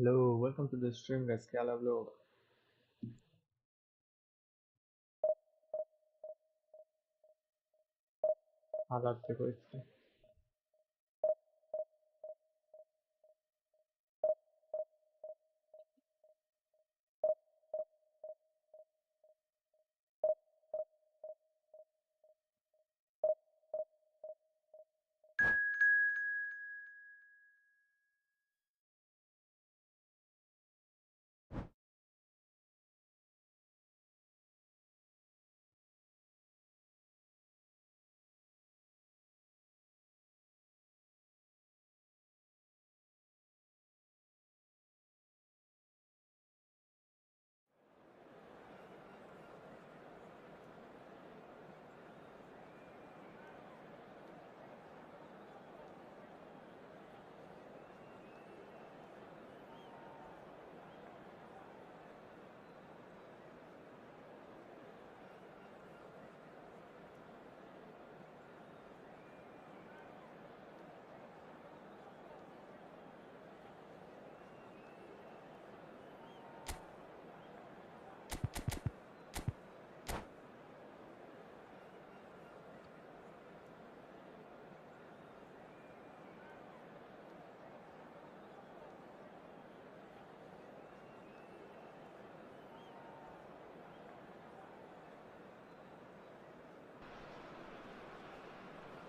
Hello, welcome to the stream guys, क्या हाल है आप लोगों का? हालात देखो इसके।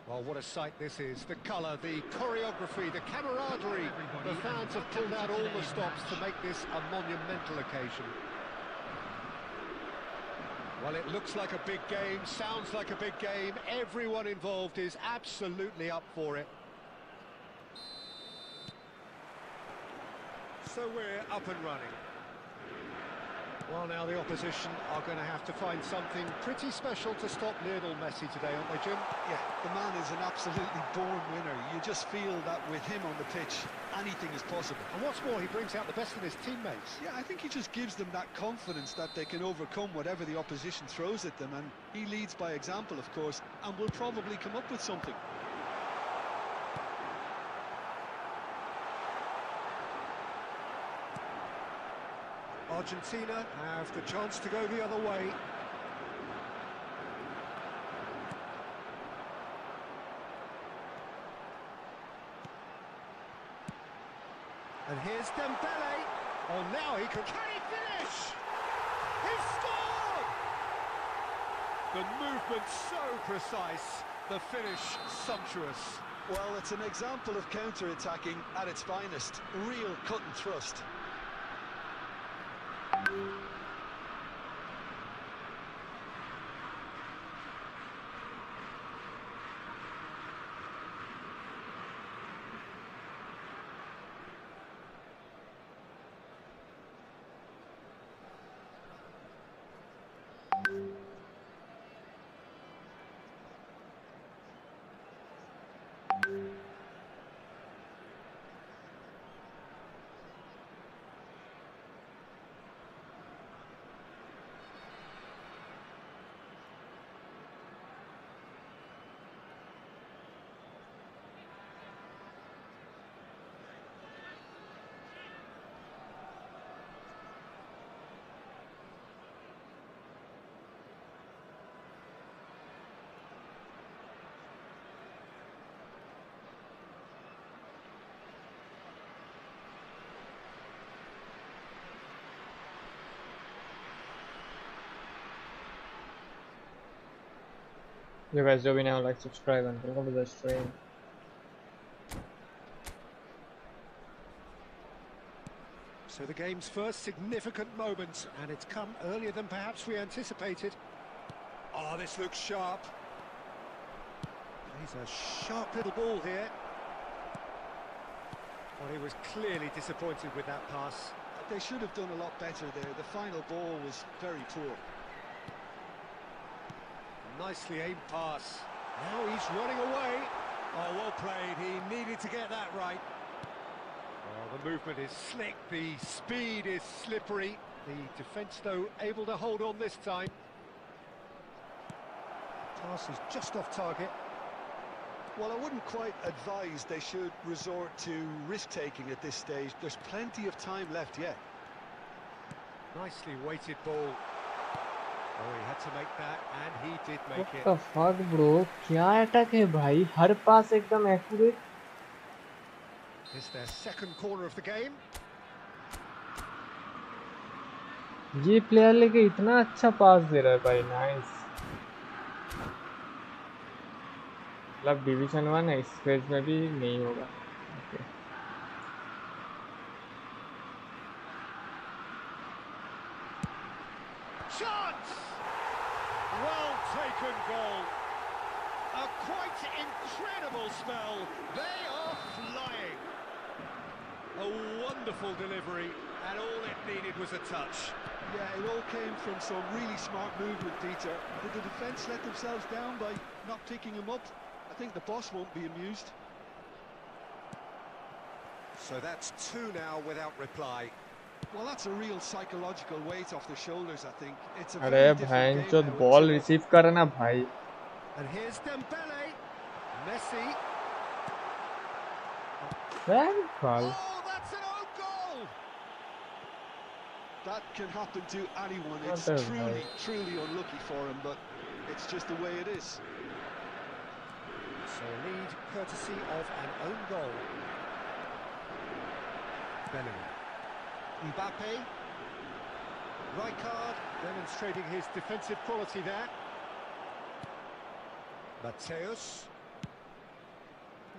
Well, what a sight this is. The colour, the choreography, the camaraderie. The fans have pulled out all the stops to make this a monumental occasion. Well, it looks like a big game, sounds like a big game. Everyone involved is absolutely up for it. So we're up and running. Well, now the opposition are going to have to find something pretty special to stop Lionel Messi today, aren't they, Jim? Yeah, the man is an absolutely born winner. You just feel that with him on the pitch, anything is possible. And what's more, he brings out the best in his teammates. Yeah, I think he just gives them that confidence that they can overcome whatever the opposition throws at them, and he leads by example, of course, and will probably come up with something. Argentina have the chance to go the other way. And here's Dembele. Oh, now he can he finish? He scored! The movement so precise, the finish sumptuous. Well, it's an example of counter-attacking at its finest. Real cut and thrust. You guys do me now, like, subscribe, and welcome to the stream. So the game's first significant moment, and it's come earlier than perhaps we anticipated. Oh, this looks sharp. He's a sharp little ball here. Well, he was clearly disappointed with that pass. They should have done a lot better there. The final ball was very poor. Nicely aimed pass. Now he's running away. Oh, well played. He needed to get that right. Oh, the movement is slick. The speed is slippery. The defence, though, able to hold on this time. Pass is just off target. Well, I wouldn't quite advise they should resort to risk-taking at this stage. There's plenty of time left yet. Nicely weighted ball. Oh, he had to make that, and he did make What it. the fuck bro, क्या attack है भाई, हर पास एकदम accurate. It's their second corner of the game. ये player लेके इतना अच्छा पास दे रहा है भाई, नाइस. मतलब डिवीजन 1 है, इस फेज में भी नहीं होगा. Okay. Chance! Well taken goal. A quite incredible spell. They are flying. A wonderful delivery, and all it needed was a touch. Yeah, it all came from some really smart movement, Peter. Did the defence let themselves down by not picking him up? I think the boss won't be amused. So that's 2 now without reply. Well, that's a real psychological weight off the shoulders, I think. It's a अरे very different भाई game जो now. Ball receive कर ना भाई. And here's Dembele. Messi. Very fall. Oh, that's an own goal! That can happen to anyone. What It's the truly, hell? truly unlucky for him, but it's just the way it is. So a lead courtesy of an own goal. Bellingham. Mbappe. Rijkaard demonstrating his defensive quality there. Mateus.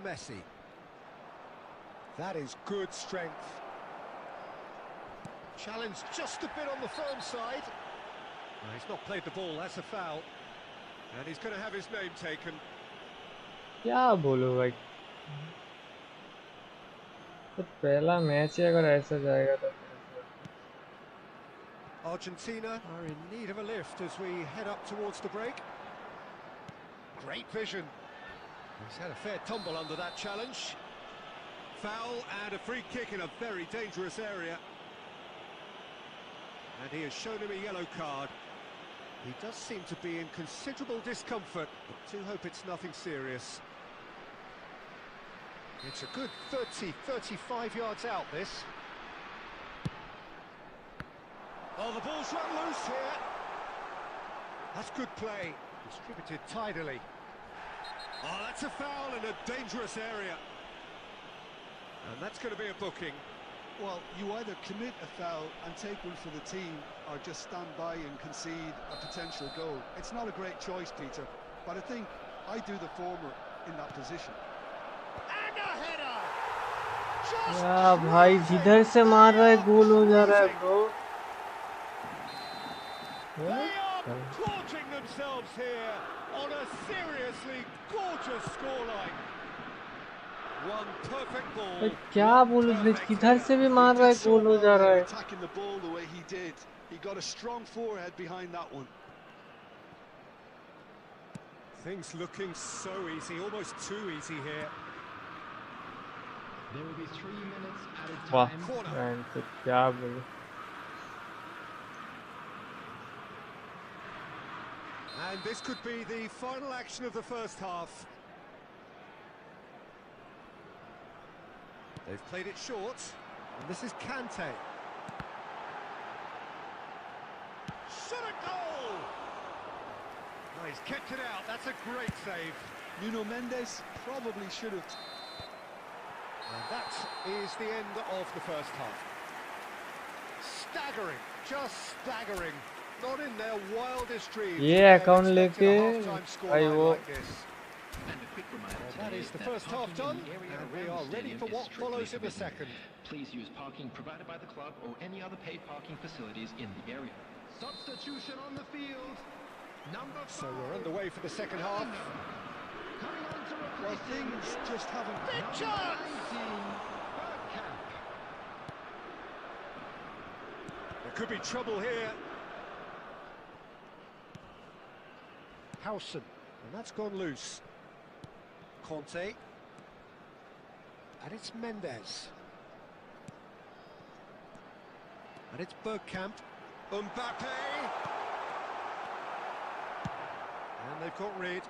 Messi. That is good strength. Challenge just a bit on the firm side. No, he's not played the ball, that's a foul. And he's going to have his name taken. क्या बोलूं भाई. तो पहला match ही अगर ऐसा जाएगा तो Argentina are in need of a lift as we head up towards the break. Great vision. He's had a fair tumble under that challenge. Foul and a free kick in a very dangerous area. And he has shown him a yellow card. He does seem to be in considerable discomfort, but do hope it's nothing serious. It's a good 30-35 yards out, this. Oh, the ball's run loose here. That's good play. Distributed tidily. Oh, that's a foul in a dangerous area. And that's going to be a booking. Well, you either commit a foul and take one for the team, or just stand by and concede a potential goal. It's not a great choice, Peter, but I think I do the former in that position. And a header! Just या भाई जिधर से मार रहा है गोल हो जा रहा है bro. They are gorging themselves here on a seriously gorgeous scoreline. One perfect ball. भाई क्या बोलूं, किधर से भी मार रहा है गोल हो जा रहा है. Attacking the ball the way he did. He got a strong forehead behind that one. Things looking so easy, almost too easy here. There will be 3 minutes added वाह time. man, तो क्या बोलूं. And this could be the final action of the first half. They've played it short, and this is Kante. Shot a goal! Oh, he's kept it out, that's a great save. Nuno Mendes probably should have... And that is the end of the first half. Staggering, just staggering. Not in their wildest dreams. ये account लेके भाई वो And a quick reminder that today is the that first half parking done, in the area and we around are the ready stadium for is what strictly follows in the forbidden. second. Please use parking provided by the club or any other paid parking facilities in the area. Substitution on the field. Number 5. So we're underway for the second half. Coming on to Well, replace things just haven't... Big chance! 19, Bergkamp. There could be trouble here. Howson, and that's gone loose. Conte. And it's Mendes. And it's Bergkamp. Mbappe! And they've got rid.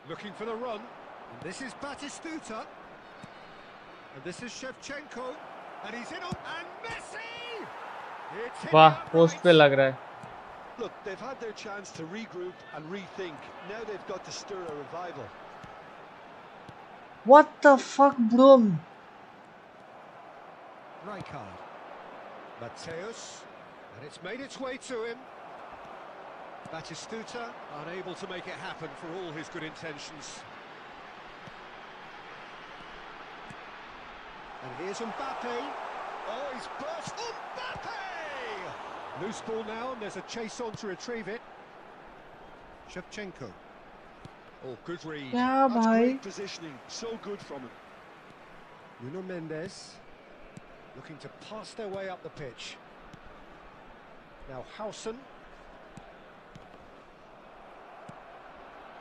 Looking for the run. And this is Batistuta. And this is Shevchenko. And he's in on... And Messi! It's hit वाह the post पे uprights. लग रहा है. Look, they've had their chance to regroup and rethink. Now they've got to stir a revival. What the fuck, bro? Rijkaard. Mateus. And it's made its way to him. Batistuta unable to make it happen for all his good intentions. And here's Mbappe. Oh, he's burst. Mbappe! Loose ball now, and there's a chase on to retrieve it. Shevchenko. Oh, good read. क्या That's भाई? great positioning. So good from him. Nuno Mendes. Looking to pass their way up the pitch. Now Howson.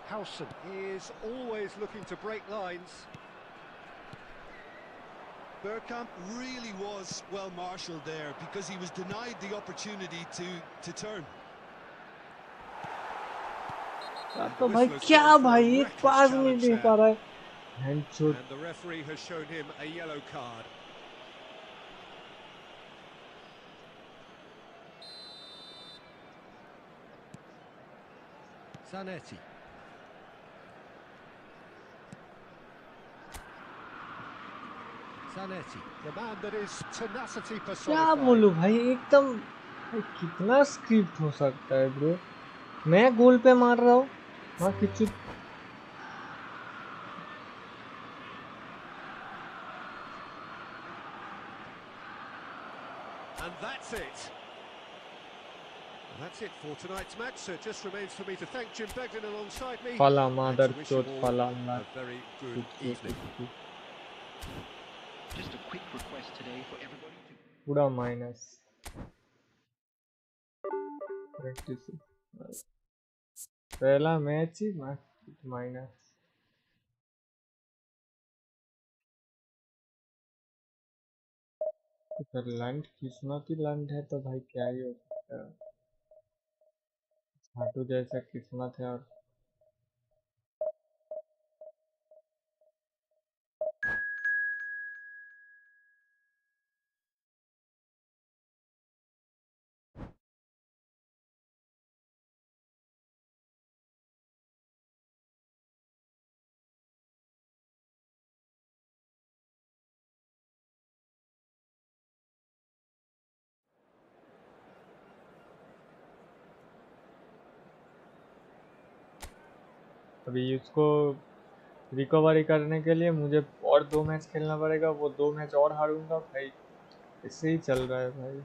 Howson is always looking to break lines. Bergkamp really was well marshalled there because he was denied the opportunity to turn. तो भाई क्या भाई एक पास नहीं दे पा रहा है. And the referee has shown him a yellow card. Zanetti. Zanetti, the man that is tenacity क्या personified. बोलूं भाई एकदम कितना स्क्रिप्ट हो सकता है ब्रो. मैं गोल पे मार रहा हूँ वहाँ किसी. And that's it. And that's it for tonight's match. So it just remains for me to thank Jim Beglin alongside me. Fala and mother to wish you chod all fala a very good evening. Just a quick request today for everybody to... पूरा minus. Practice पहला match ही minus. अगर लंड किस्मत ही लंड है तो भाई क्या ही हो सकता है. छाटू जैसा किस्मत है. और अभी इसको रिकवरी करने के लिए मुझे और 2 मैच खेलना पड़ेगा. वो 2 मैच और हारूंगा भाई. इससे ही चल रहा है भाई.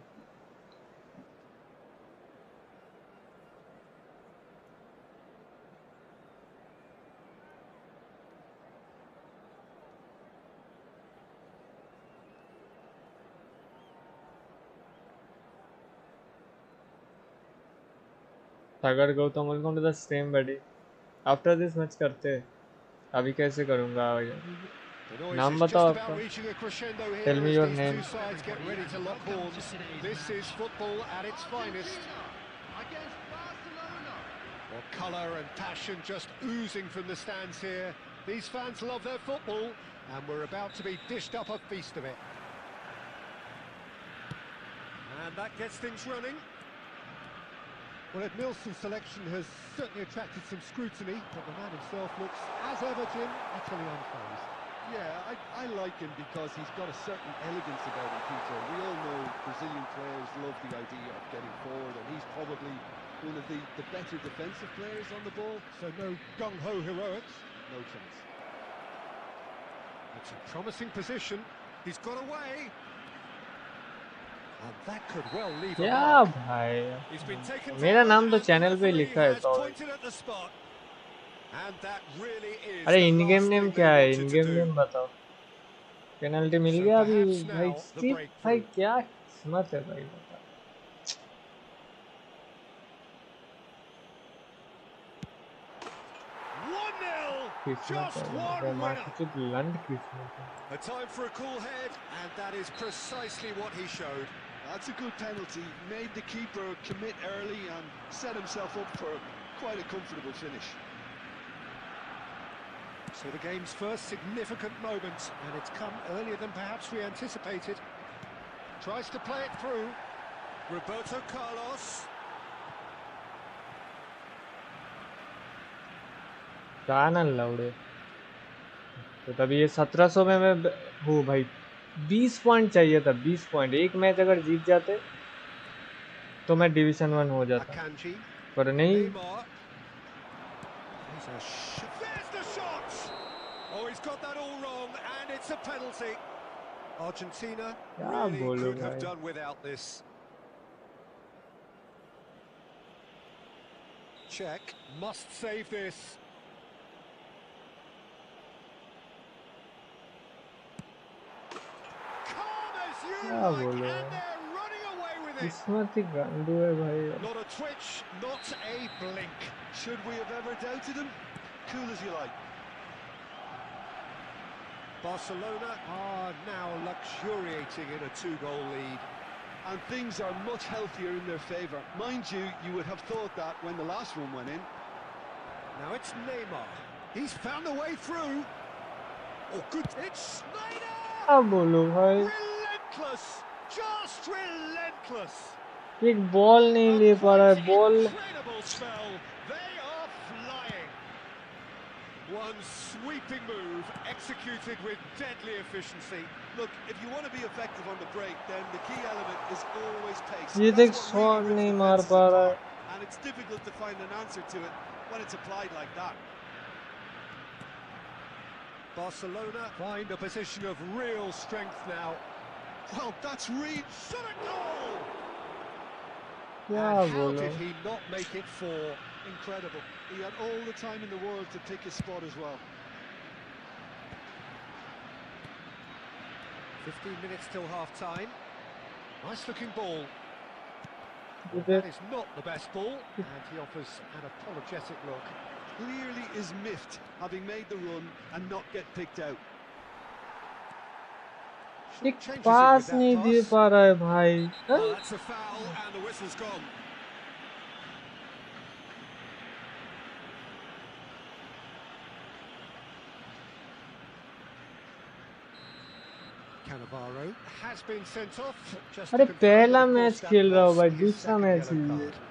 Sagar Gautam welcome to the stream buddy. After this match करते हैं. अभी कैसे करूंगा नाम बताओ आपका. Tell me your name. This is football at its finest. Well, colour and passion just oozing from the stands here. These fans love their football, and we're about to be dished up a feast of it. And that gets things running. Well, Edmilson's selection has certainly attracted some scrutiny, but the man himself looks, as ever, Jim, utterly unfazed. Yeah, I like him because he's got a certain elegance about him, Peter. We all know Brazilian players love the idea of getting forward, and he's probably one of the better defensive players on the ball. So no gung-ho heroics. No chance. It's a promising position. He's got away. And that could well leave a क्या mark. भाई. He's been taken मेरा down नाम तो and channel the पे referee लिखा है has तो. pointed at the spot. And that really is अरे the in game last name thing क्या they है. wanted in to game do. Name बताओ. पेनल्टी मिल So गया अभी perhaps भाई. now the stick breakthrough. भाई क्या किस्मत है भाई. बता 1-0. किस्मत Just है. one मार winner. कुछ लंड किस्मत है. A time for a cool head, and that is precisely what he showed. That's a good penalty. Made the keeper commit early and set himself up for quite a comfortable finish. So the game's first significant moment, and it's come earlier than perhaps we anticipated. Tries to play it through. Roberto Carlos. गाना लाउडे तो तभी ये 1700 में मैं हूँ भाई 20 point चाहिए था 20 पॉइंट एक मैच अगर जीत जाते तो मैं डिवीजन 1 हो जाता पर नहीं Argentina क्या really बोलूं could have भाई done without this. Check, must save this. Calm as you like, and they're running away with it. किस्मत ही गांडू है भाई Not a twitch, not a blink. Should we have ever doubted him? Cool as you like. Barcelona are now luxuriating in a 2-goal lead. And things are much healthier in their favour. Mind you, you would have thought that when the last one went in. Now it's Neymar. He's found a way through. Oh, good. It's Snyder! क्या बोलूं भाई Relentless! Just relentless! एक ball नहीं ले पा रहा है ball Incredible spell. They are flying. One sweeping move executed with deadly efficiency. Look, if you want to be effective on the break, then the key element is always pace. ये देख shot नहीं मार पा रहा है And it's difficult to find an answer to it when it's applied like that. Barcelona find a position of real strength now. Well, that's really goal! क्या And how बोलूं did he not make it four? incredible. He had all the time in the world to pick his spot as well. 15 minutes till half-time. Nice looking ball. इधर That is not the best ball, and he offers an apologetic look. Clearly is miffed, having made the run and not get picked out. एक पास नहीं दे पा रहा है भाई Oh, that's a foul, and the whistle's gone. Cannavaro has been sent off. Just अरे to confirm पहला that, of match course, that खेल रहा हूँ was भाई his दूसरा second मैच yellow ही है card.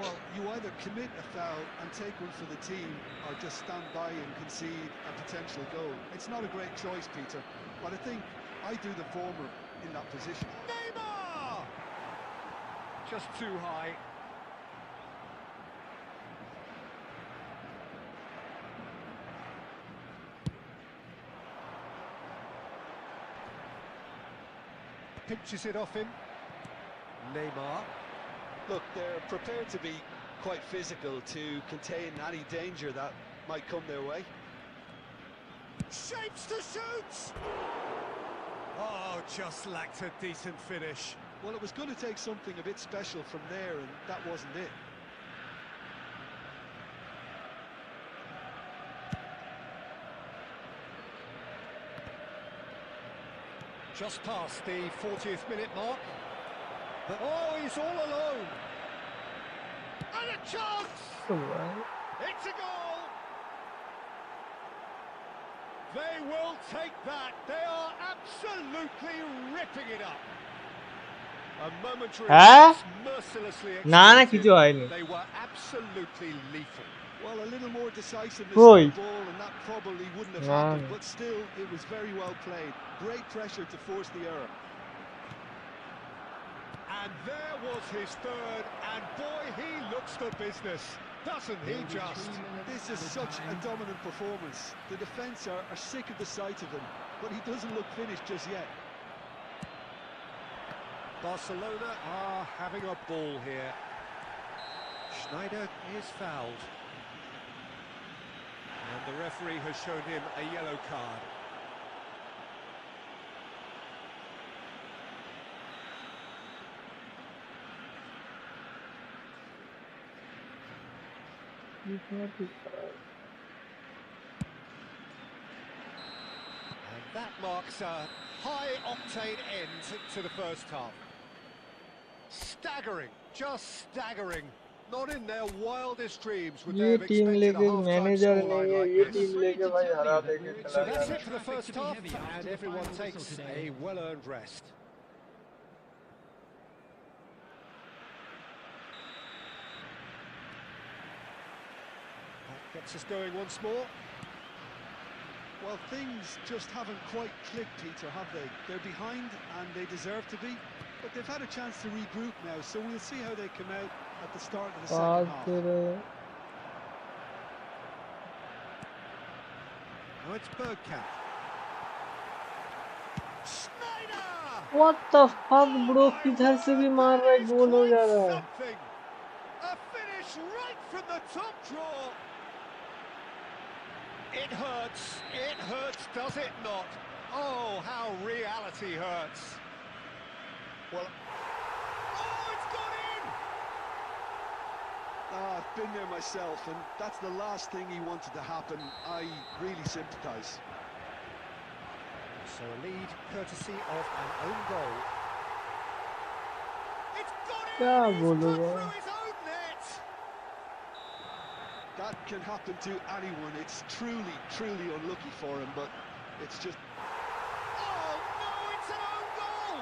Well, you either commit a foul and take one for the team, or just stand by and concede a potential goal. It's not a great choice, Peter, but I think I do the former in that position. Neymar! Just too high. Pinches it off him. Neymar. Look, they're prepared to be quite physical to contain any danger that might come their way. Shapes to shoot! Oh, just lacked a decent finish. Well, it was going to take something a bit special from there, and that wasn't it. Just past the 40th minute mark. But, oh, he's all alone. And a chance! It's a goal! They will take that. They are absolutely ripping it up. A momentary mercilessly executed. They were absolutely lethal. Well, a little more decisiveness on the ball, and that probably wouldn't have happened, but still, it was very well played. Great pressure to force the error. And there was his third, and boy, he looks the business, doesn't he just? This is such a dominant performance. The defence are sick of the sight of him, but he doesn't look finished just yet. Barcelona are having a ball here. Schneider is fouled. And the referee has shown him a yellow card. And that marks a high-octane end to the first half. Staggering, just staggering. Not in their wildest dreams would they ये have team expected a लेके half-time manager नहीं scoreline है, like ये this. Team लेके भाई हरा दे के So चला that's जाए। it for the first half, and everyone takes a well-earned rest. That gets us going once more. Well, things just haven't quite clicked, Peter, have they? They're behind, and they deserve to be. But they've had a chance to regroup now, so we'll see how they come out at the start of the second half. Now it's Bergkamp. Schneider! What the fuck, bro? किधर से भी मार रहा है, गोल हो जा रहा है। Something. A finish right from the top draw. It hurts, does it not? Oh, how reality hurts. Well, oh, it's gone in! I've been there myself, and that's the last thing he wanted to happen. I really sympathise. So a lead courtesy of an own goal. It's gone in! क्या He's put बोलूँगा? through his own net! That can happen to anyone. It's truly, truly unlucky for him, but it's just... Oh, no, it's an own goal!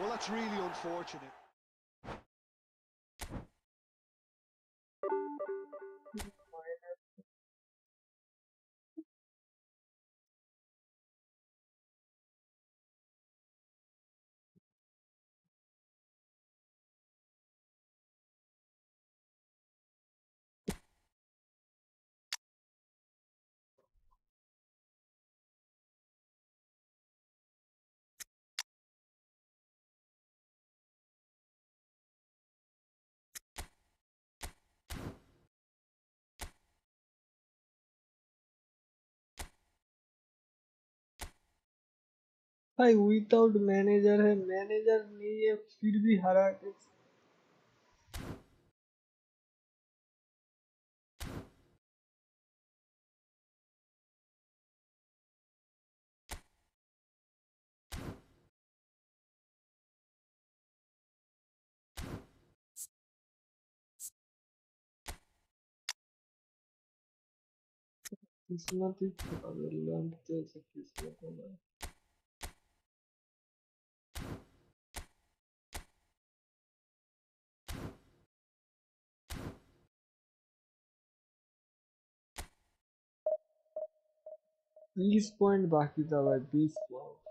Well, that's really unfortunate. भाई without manager है, manager नहीं है, फिर भी हरा के। किस्मत ही खराब है, लौंडते से किस्मत है भाई। 20 पॉइंट बाकी था भाई, 20 point.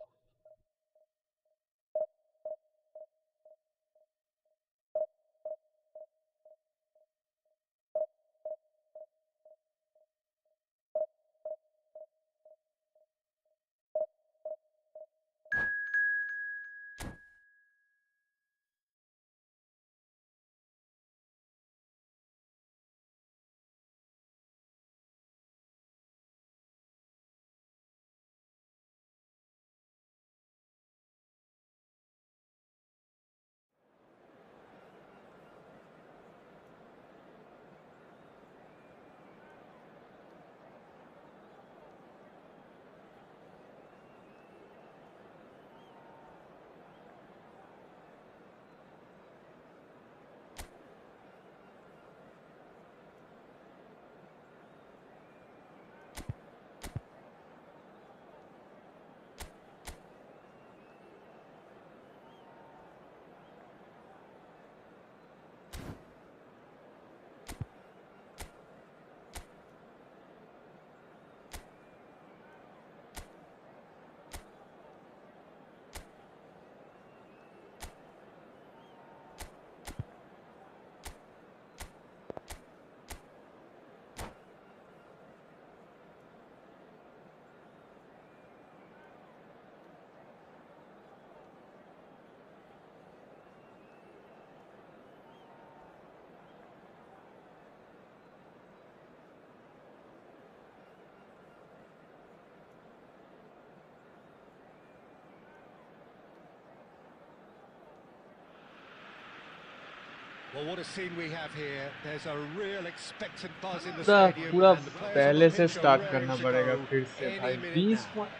Well, what a scene we have here. There's a real expectant buzz in the पूरा stadium. पूरा And the players on पहले the से pitch are स्टार्ट raring करना to पड़ेगा go फिर से any भाई। minute 20 now. पॉइंट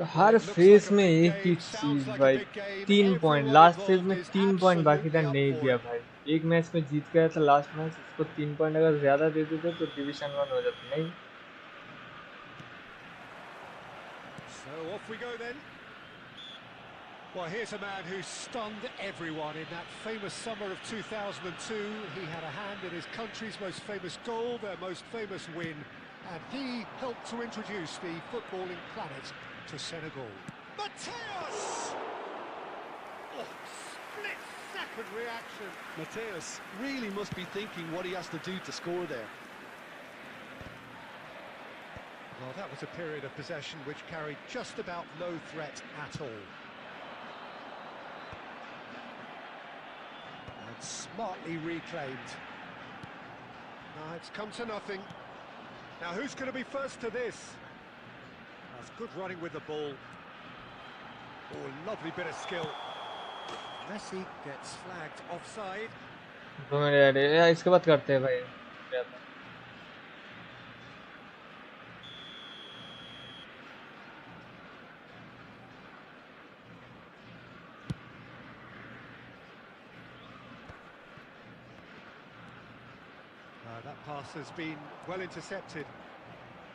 हर phase में एक ही चीज भाई, 3 पॉइंट। लास्ट फेज में 3 पॉइंट बाकी था, नहीं दिया भाई। एक मैच में जीत गया था लास्ट मैच, उसको 3 पॉइंट अगर ज्यादा दे देते तो डिवीजन 1 हो जाता। नहीं, So off we go then. Well, here's a man who stunned everyone in that famous summer of 2002. He had a hand in his country's most famous goal, their most famous win, and he helped to introduce the footballing planet to Senegal. Mateus! Oh, split-second reaction. Mateus really must be thinking what he has to do to score there. Well, that was a period of possession which carried just about no threat at all. And smartly reclaimed. Now it's come to nothing. Now who's going to be first to this? That's good running with the ball. Oh, lovely bit of skill. Messi gets flagged offside. तो मेरे यार इसके बाद करते हैं भाई। That pass has been well intercepted,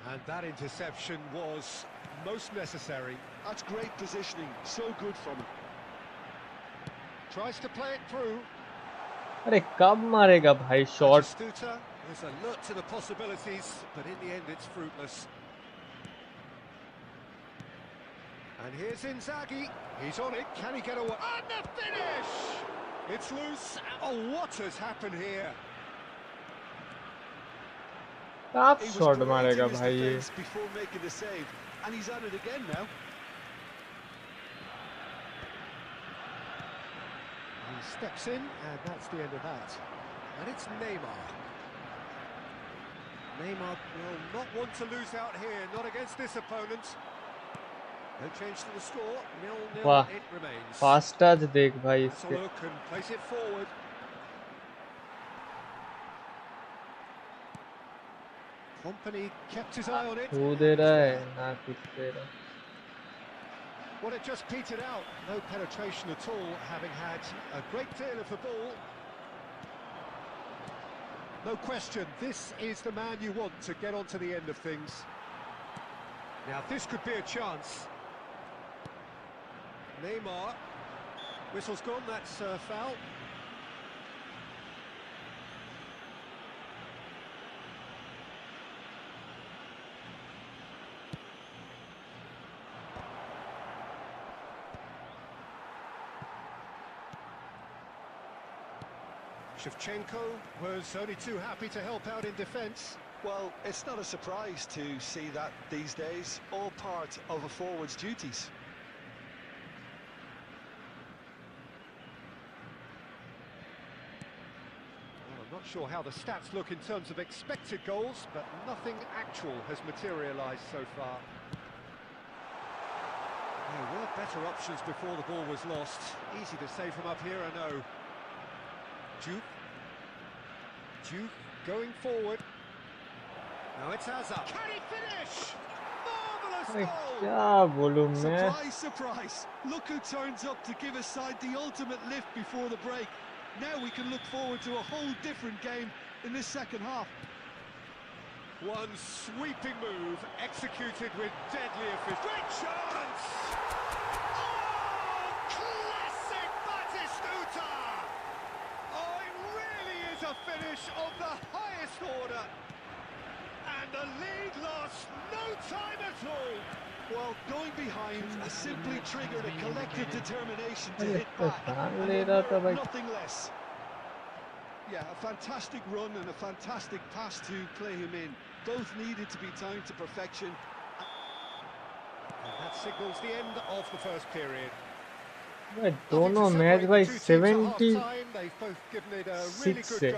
and that interception was most necessary. That's great positioning, so good from him. Tries to play it through. अरे कब मारेगा भाई shot? There's a look to the possibilities, but in the end it's fruitless. And here's Inzaghi. He's on it. Can he get away? And the finish! It's loose. Oh, what has happened here? आप shot मारेगा भाई ये। Before making the save, and he's at it again now. He steps in, and that's the end of that. And it's Neymar. Neymar will not want to lose out here, not against this opponent. No change to the score, 0-0 वाह, it remains. Fast touch देख भाई Let's इसके। look and place it forward. Company kept his eye on it. वो दे रहा है ना कुछ दे रहा। Well, it just petered out. No penetration at all, having had a great deal of the ball. No question, this is the man you want to get onto the end of things. Now, this could be a chance. Neymar. Whistle's gone, that's foul. Shevchenko was only too happy to help out in defence. Well, it's not a surprise to see that these days, all part of a forward's duties. Well, I'm not sure how the stats look in terms of expected goals, but nothing actual has materialised so far. There were better options before the ball was lost. Easy to say from up here, I know. Juve going forward. Now it's Hazard. Can he finish? Marvellous goal! क्या बोलूं मैं? Surprise, surprise! Look who turns up to give his side the ultimate lift before the break. Now we can look forward to a whole different game in this second half. One sweeping move executed with deadly efficiency. Great chance! Oh, classic Batistuta! Oh, it really is a finish of the highest order. And the lead lost no time at all. Well, going behind has simply triggered a collective determination to hit तो back, ध्यान and ले they रहा था were भाई। nothing less. Yeah, a fantastic run and a fantastic pass to play him in. Both needed to be timed to perfection. And that signals the end of the first period. भाई दोनों match भाई 76 से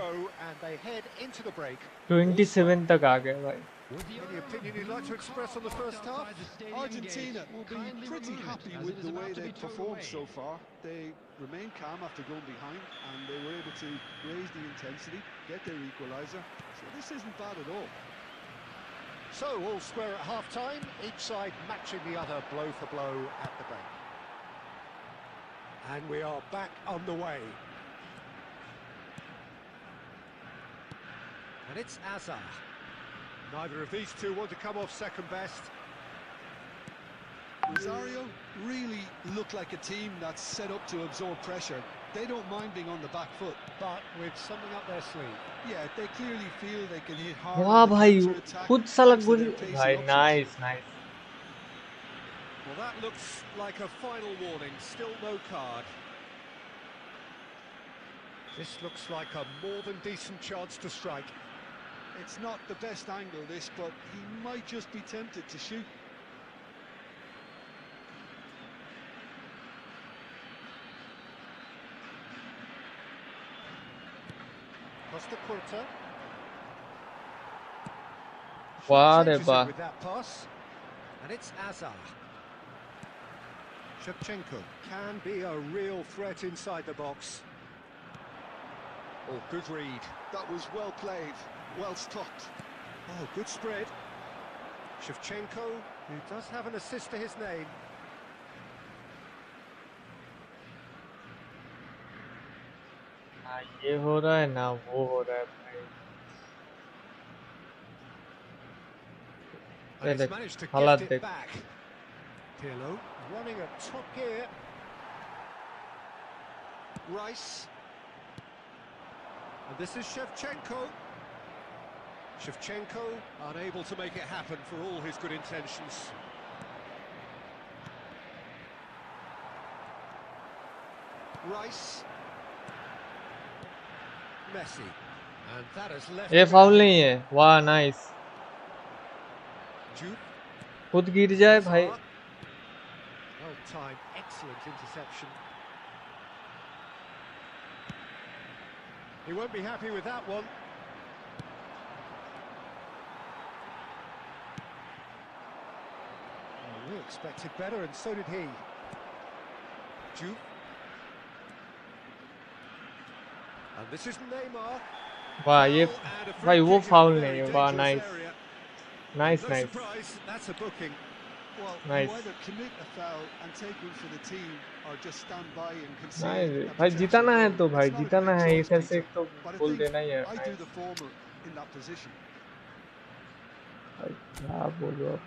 27 तक आ गए भाई। Any opinion you'd like to express on the first half? Argentina will be pretty happy with the way they've performed so far. They remained calm after going behind, and they were able to raise the intensity, get their equaliser. So this isn't bad at all. So, all square at half-time, each side matching the other blow for blow at the break. And we are back on the way. And it's Azar. Neither of these two want to come off second best. Rosario really look like a team that's set up to absorb pressure. They don't mind being on the back foot, But with something up their sleeve. yeah, they clearly feel they can hit hard. वाह on the भाई counter-attack खुद साला thanks to good their pacey भाई options. Nice nice Well, that looks like a final warning. Still no card. This looks like a more than decent chance to strike. It's not the best angle, this, but he might just be tempted to shoot. Costa Curta. वाह रे Changes it वाह with that pass. And it's Azar. Shevchenko can be a real threat inside the box. Oh, good read. That was well played, well stopped. Oh, good spread. Shevchenko, who does have an assist to his name. ना ये हो रहा है ना वो हो रहा है भाई And देख he's managed to हालात gift it देख back. Pirlo running at top gear. Rice. And this is Shevchenko. Shevchenko unable to make it happen for all his good intentions. Rice. Messi. And that has left ये him foul empty. नहीं है वाह nice Jude. खुद गिर जाए भाई Well timed, excellent interception. He won't be happy with that one. Oh, we expected better, and so did he. Jude. And this is Neymar. वाह ये Foul and a free भाई वो kick in a foul very नहीं है वाह dangerous nice area. Nice No nice surprise, that's a booking. Well, Nice. you either commit a foul and take one for the team, or just stand by and concede nice a भाई potential जिताना है goal. तो भाई It's not a जिताना great है choice, इधर से Peter, एक तो but I goal think देना ही है I nice do the former in that position. भाई क्या बोलो अब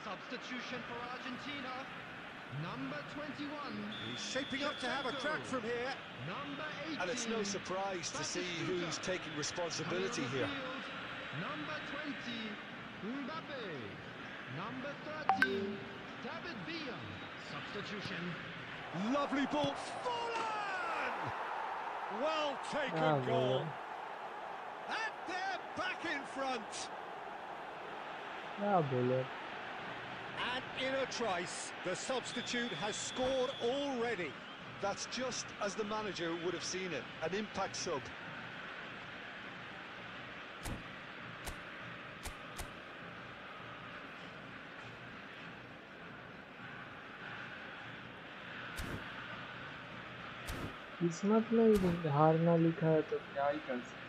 Substitution for Argentina. Number 21. He's shaping up to have a crack from here. Number 18. And it's no surprise to see who's taking responsibility here. Number 20. Mbappe. Number 13. David Villa. Substitution. Lovely ball. Fallen! Well taken क्या goal. बोलो And they're back in front. क्या बोलो And in a trice, the substitute has scored already. That's just as the manager would have seen it, an impact sub. किस्मत में हारना लिखा है तो क्या ही कर सकते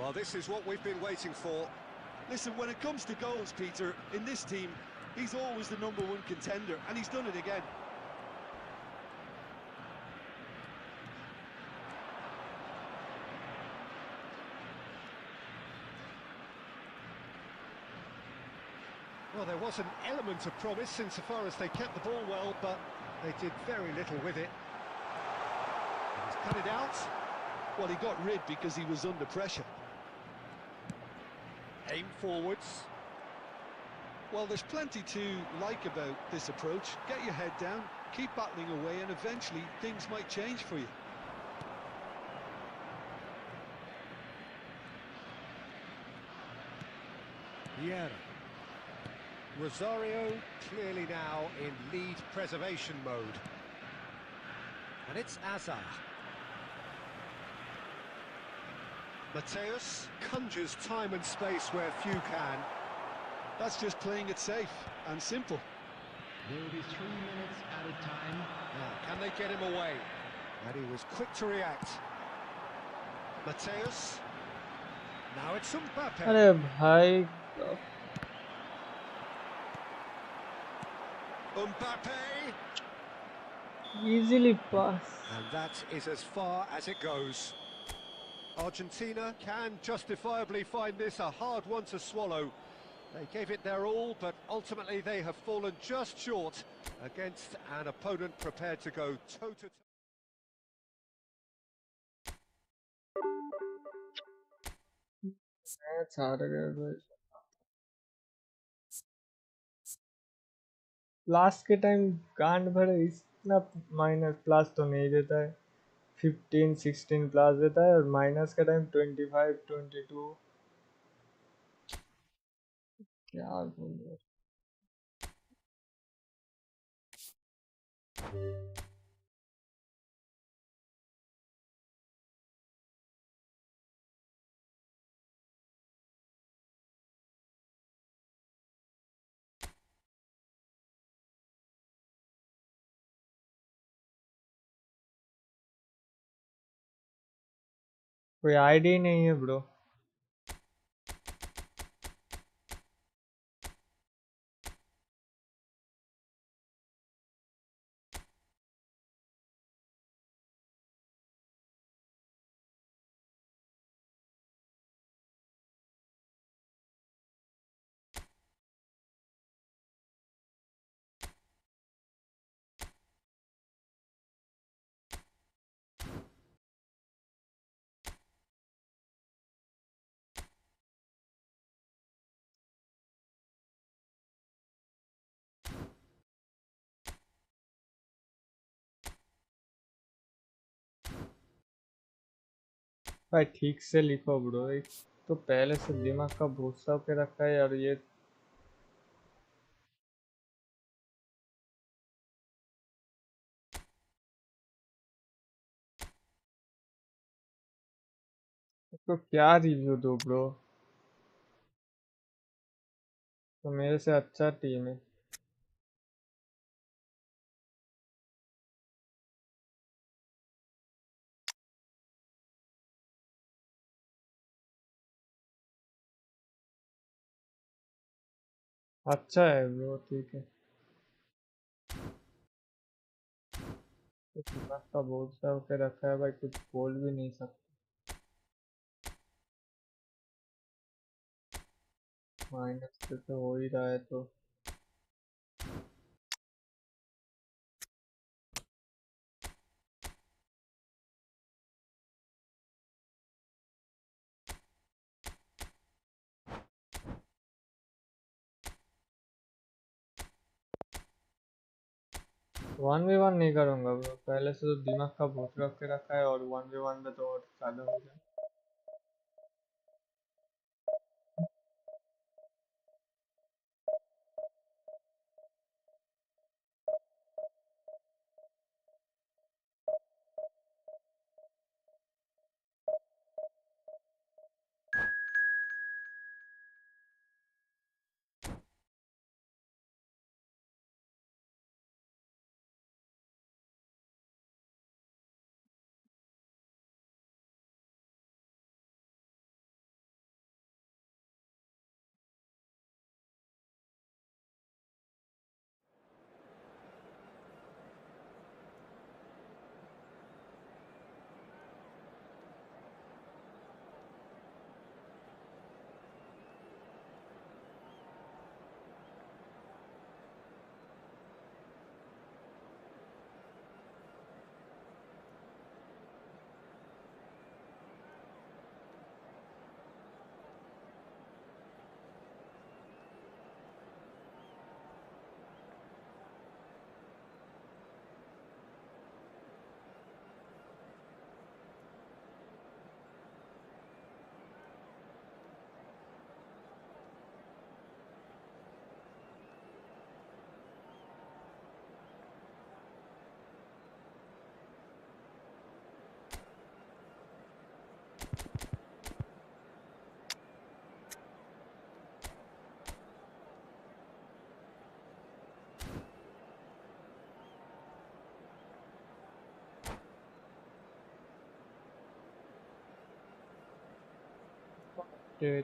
Well, this is what we've been waiting for. Listen, when it comes to goals, Peter, in this team, he's always the #1 contender, and he's done it again. Well, there was an element of promise insofar as they kept the ball well, but they did very little with it. He's cut it out. Well, he got rid because he was under pressure. Aim forwards. Well, there's plenty to like about this approach. Get your head down, keep battling away, and eventually things might change for you. Vieira. Rosario clearly now in lead preservation mode. And it's Azar. Mateus conjures time and space where few can. That's just playing it safe and simple. There will be 3 minutes added time. Now, can they get him away? And he was quick to react. Mateus. Now it's Mbappe. अरे भाई Mbappe. easily pass. And that is as far as it goes. Argentina can justifiably find this a hard one to swallow. They gave it their all, but ultimately they have fallen just short against an opponent prepared to go toe-to-toe. Match हार गए भाई। Last के time गांड भरे इतना minus plus तो नहीं देता है, 15-16 प्लस देता है और माइनस का टाइम 25-22। क्या बोल रहे कोई आईडी नहीं है ब्रो। भाई ठीक से लिखो ब्रो, एक तो पहले से दिमाग का भूसा के रखा है यार। ये तो क्या रिव्यू दो ब्रो, तो मेरे से अच्छा टीम है। अच्छा है ब्रो, ठीक है। तो दिमाग का भूसा के रखा है भाई, कुछ बोल भी नहीं सकते। माइनस से तो हो ही रहा है तो वन वी वन नहीं करूंगा ब्रो, पहले से तो दिमाग का भूत रख के रखा है और 1v1 में तो और ज्यादा हो जाए।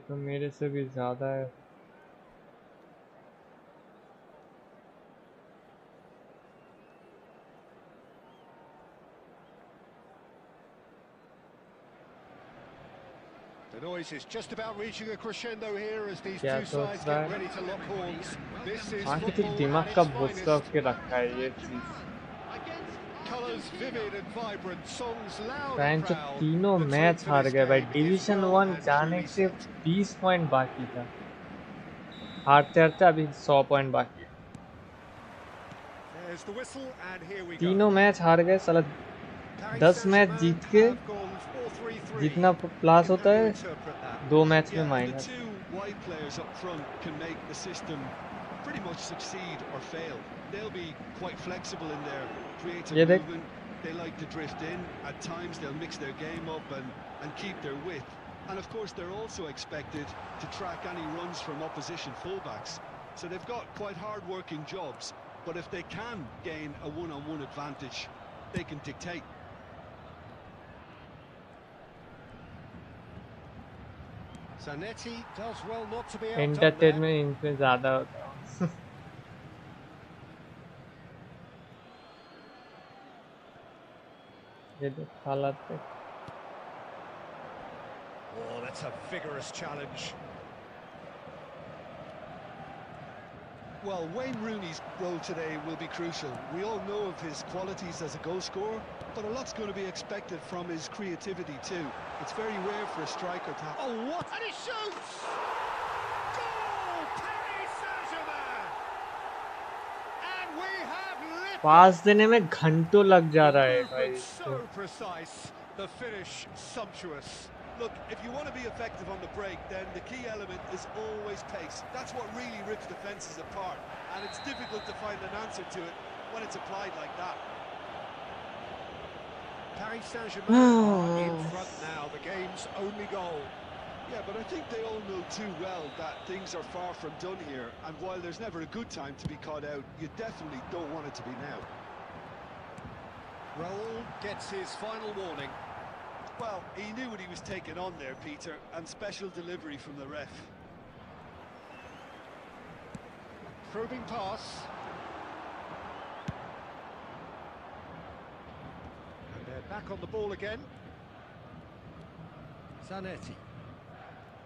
तो मेरे से भी ज़्यादा है। The noise is just about reaching a crescendo here as these क्या two सोच sides रहा get है? ready to lock horns. This is आखिर football दिमाग at का its भोसका finest. के रखा है ये चीज। Colours vivid and vibrant, songs loud and fan जो proud. तीनों The मैच tone for हार this गए भाई। game is division well 1 and जाने truly के set. 20 पॉइंट बाकी था, हारते हारते अभी 100 पॉइंट बाकी है। There's the whistle and here we go. तीनों मैच हार गए साला। 10 मैच जीत के जितना प्लस होता है 2 मैच में minus. The two wide players up front can make the system pretty much succeed or fail. They'll be quite flexible in their creative movement. They like to drift in. At times they'll mix their game up and keep their width. And of course they're also expected to track any runs from opposition fullbacks. So they've got quite hard-working jobs. But if they can gain a one-on-one advantage, they can dictate. Zanetti does well not to be outdone there. Entertainment इनसे ज़्यादा होता है। ये देख हालत पे। Oh, that's a vigorous challenge. Well, Wayne Rooney's role today will be crucial. We all know of his qualities as a goal scorer, but a lot's going to be expected from his creativity too. It's very rare for a striker to have... Oh, what? And he shoots! Goal! Paris Saint-Germain! And we have lit... पास देने में घंटों लग जा रहा है भाई। So precise, the finish sumptuous. Look, if you want to be effective on the break, then the key element is always pace. That's what really rips defences apart. And it's difficult to find an answer to it when it's applied like that. Paris Saint-Germain are in front now, the game's only goal. Yeah, but I think they all know too well that things are far from done here. And while there's never a good time to be caught out, you definitely don't want it to be now. Raul gets his final warning. Well, he knew what he was taking on there, Peter, and special delivery from the ref. Probing pass. And they're back on the ball again. Zanetti.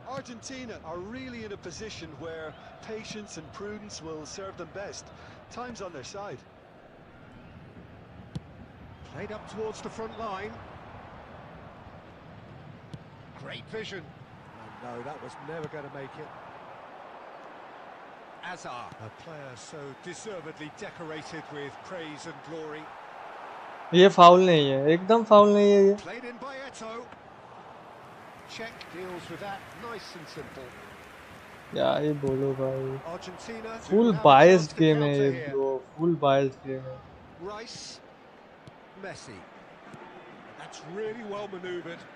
Argentina are really in a position where patience and prudence will serve them best. Time's on their side. Played up towards the front line. Great vision. Oh, no, that was never going to make it. Azar, a player so deservedly decorated with praise and glory. ये foul नहीं है, एकदम foul नहीं है ये। Played in by Eto. Czech deals with that nice and simple. क्या ये बोलो भाई। Argentina. Full biased game है ये bro, full biased game है। Rice, Messi. That's really well manoeuvred.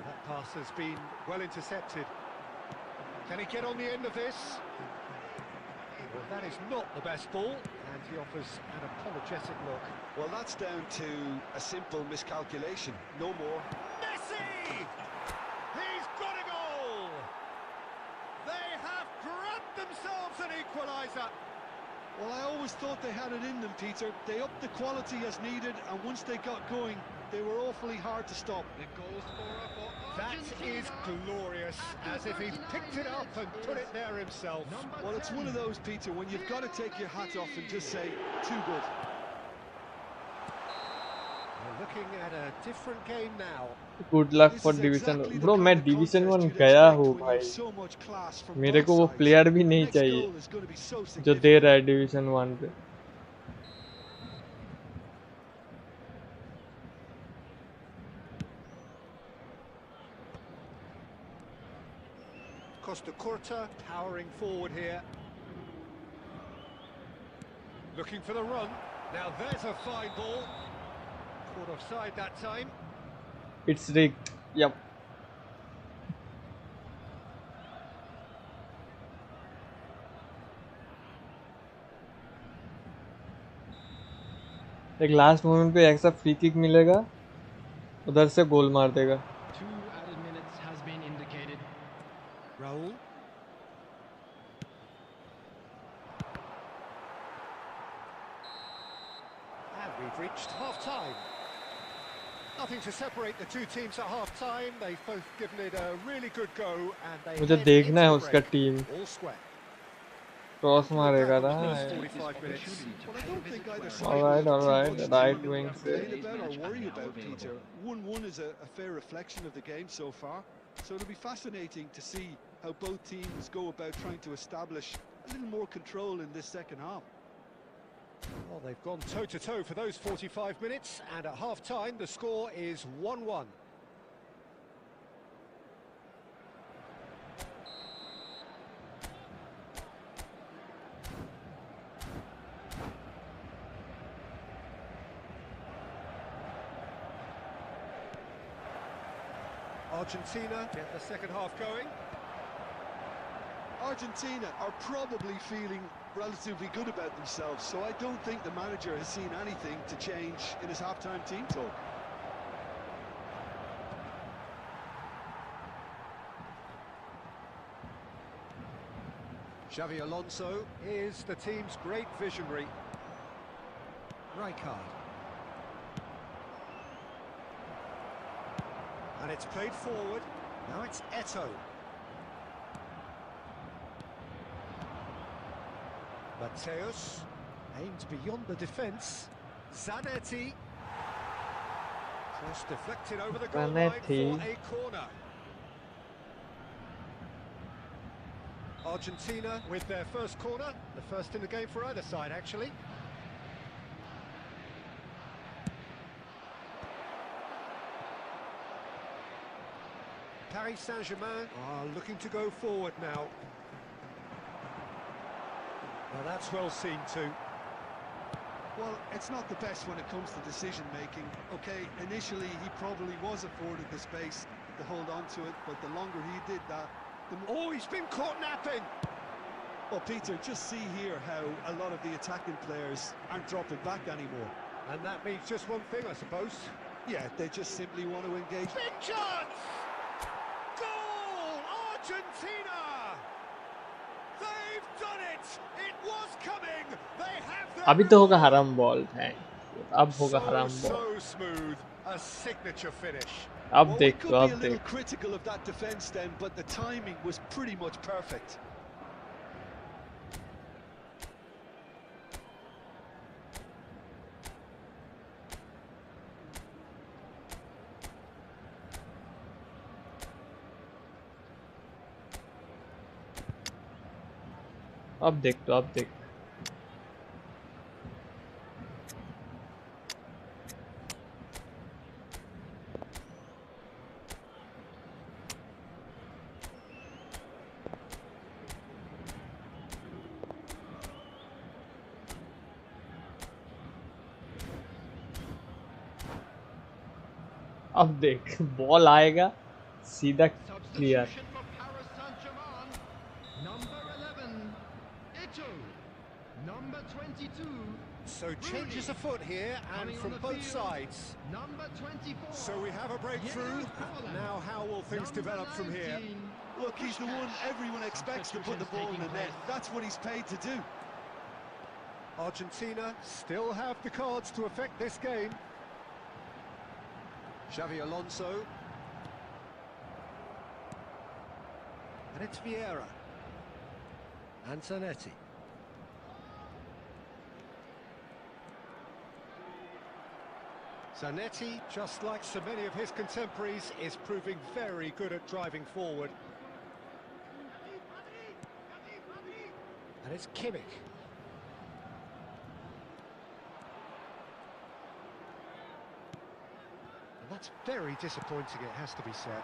That pass has been well intercepted. Can he get on the end of this? Well, that is not the best ball, and he offers an apologetic look. Well, that's down to a simple miscalculation, no more. Messi! He's got a goal! They have grabbed themselves an equaliser. Well, I always thought they had it in them, Peter. They upped the quality as needed, and once they got going, they were awfully hard to stop. The goal scorer for That Argentina. is glorious, as if he picked it up and put it there himself. Well, it's one of those, Peter, when you've got to take your hat off and just say, too good. We're looking at a different game now. Good luck for division bro। मैं division 1 गया हूँ भाई, मेरे को वो player भी नहीं चाहिए जो दे रहा है division 1 पे। Costa Curta powering forward here. Looking for the run. Now there's a fine ball. Caught offside that time. It's rigged. Yep. एक लास्ट मोमेंट पे ऐसा फ्री किक मिलेगा, उधर से गोल मार देगा। 2 added minutes has been indicated. Raul. And we've reached half-time. Nothing to separate the two teams at half-time. They've both given it a really good go, and they मुझे head देखना है into the उसका break. Team All square. Cross Good मारेगा attack ना. on the first 45 minutes. Well, I don't think either side All will right, have too right. much Right to wing complain से. about or worry about, Peter. 1-1 is a fair reflection of the game so far, so it'll be fascinating to see how both teams go about trying to establish a little more control in this second half. Well, they've gone toe-to-toe for those 45 minutes, and at half-time the score is 1-1. Argentina get the second half going. Argentina are probably feeling relatively good about themselves, so I don't think the manager has seen anything to change in his half-time team talk. Xavi Alonso is the team's great visionary. Rijkaard. And it's played forward. Now it's Eto'o. Mateus aims beyond the defence. Zanetti. Cross deflected over the goal line for a corner. Argentina with their first corner, the first in the game for either side actually. Paris Saint-Germain are looking to go forward now. Well, that's well seen too. Well, it's not the best when it comes to decision-making. Okay, initially he probably was afforded the space to hold on to it, but the longer he did that, the more... Oh, he's been caught napping! Well, Peter, just see here how a lot of the attacking players aren't dropping back anymore. And that means just one thing, I suppose. Yeah, they just simply want to engage. Big chance! Goal! Argentina! They've done it! It was coming! They have the... अभी तो होगा हराम ball. Thank. अब होगा हराम ball. So smooth, a signature finish. अब Well, we देख could तो be अब a little देख. critical of that defence then, but the timing was pretty much perfect. अब देख तो अब देख. अब देख बॉल आएगा सीधा clear. Substitution for Paris Saint-Germain. Number 11, Eto'o. Number 22, So changes afoot here and Coming from on the both field. sides. number 24. So we have a breakthrough. Now how will things Number develop from here? 19, Look, he's the one everyone expects to put the ball in the net. That's what he's paid to do. Argentina still have the cards to affect this game. Xavi Alonso. And it's Vieira. And Zanetti. Zanetti, just like so many of his contemporaries, is proving very good at driving forward. And it's Kimmich. And that's very disappointing, it has to be said.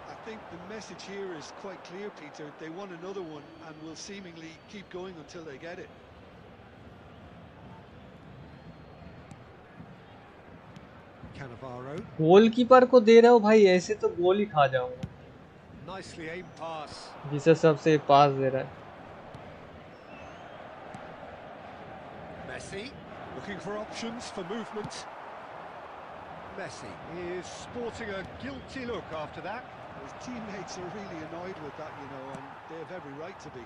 I think the message here is quite clear, Peter. They want another one and will seemingly keep going until they get it. Cannavaro. Goalkeeper को दे रहे हो भाई, ऐसे तो गोल ही खा जाऊंगा. Nicely aimed pass. जिसे सबसे पास दे रहा है. Messi looking for options for movement. Messi is sporting a guilty look after that. His teammates are really annoyed with that, you know, and they have every right to be.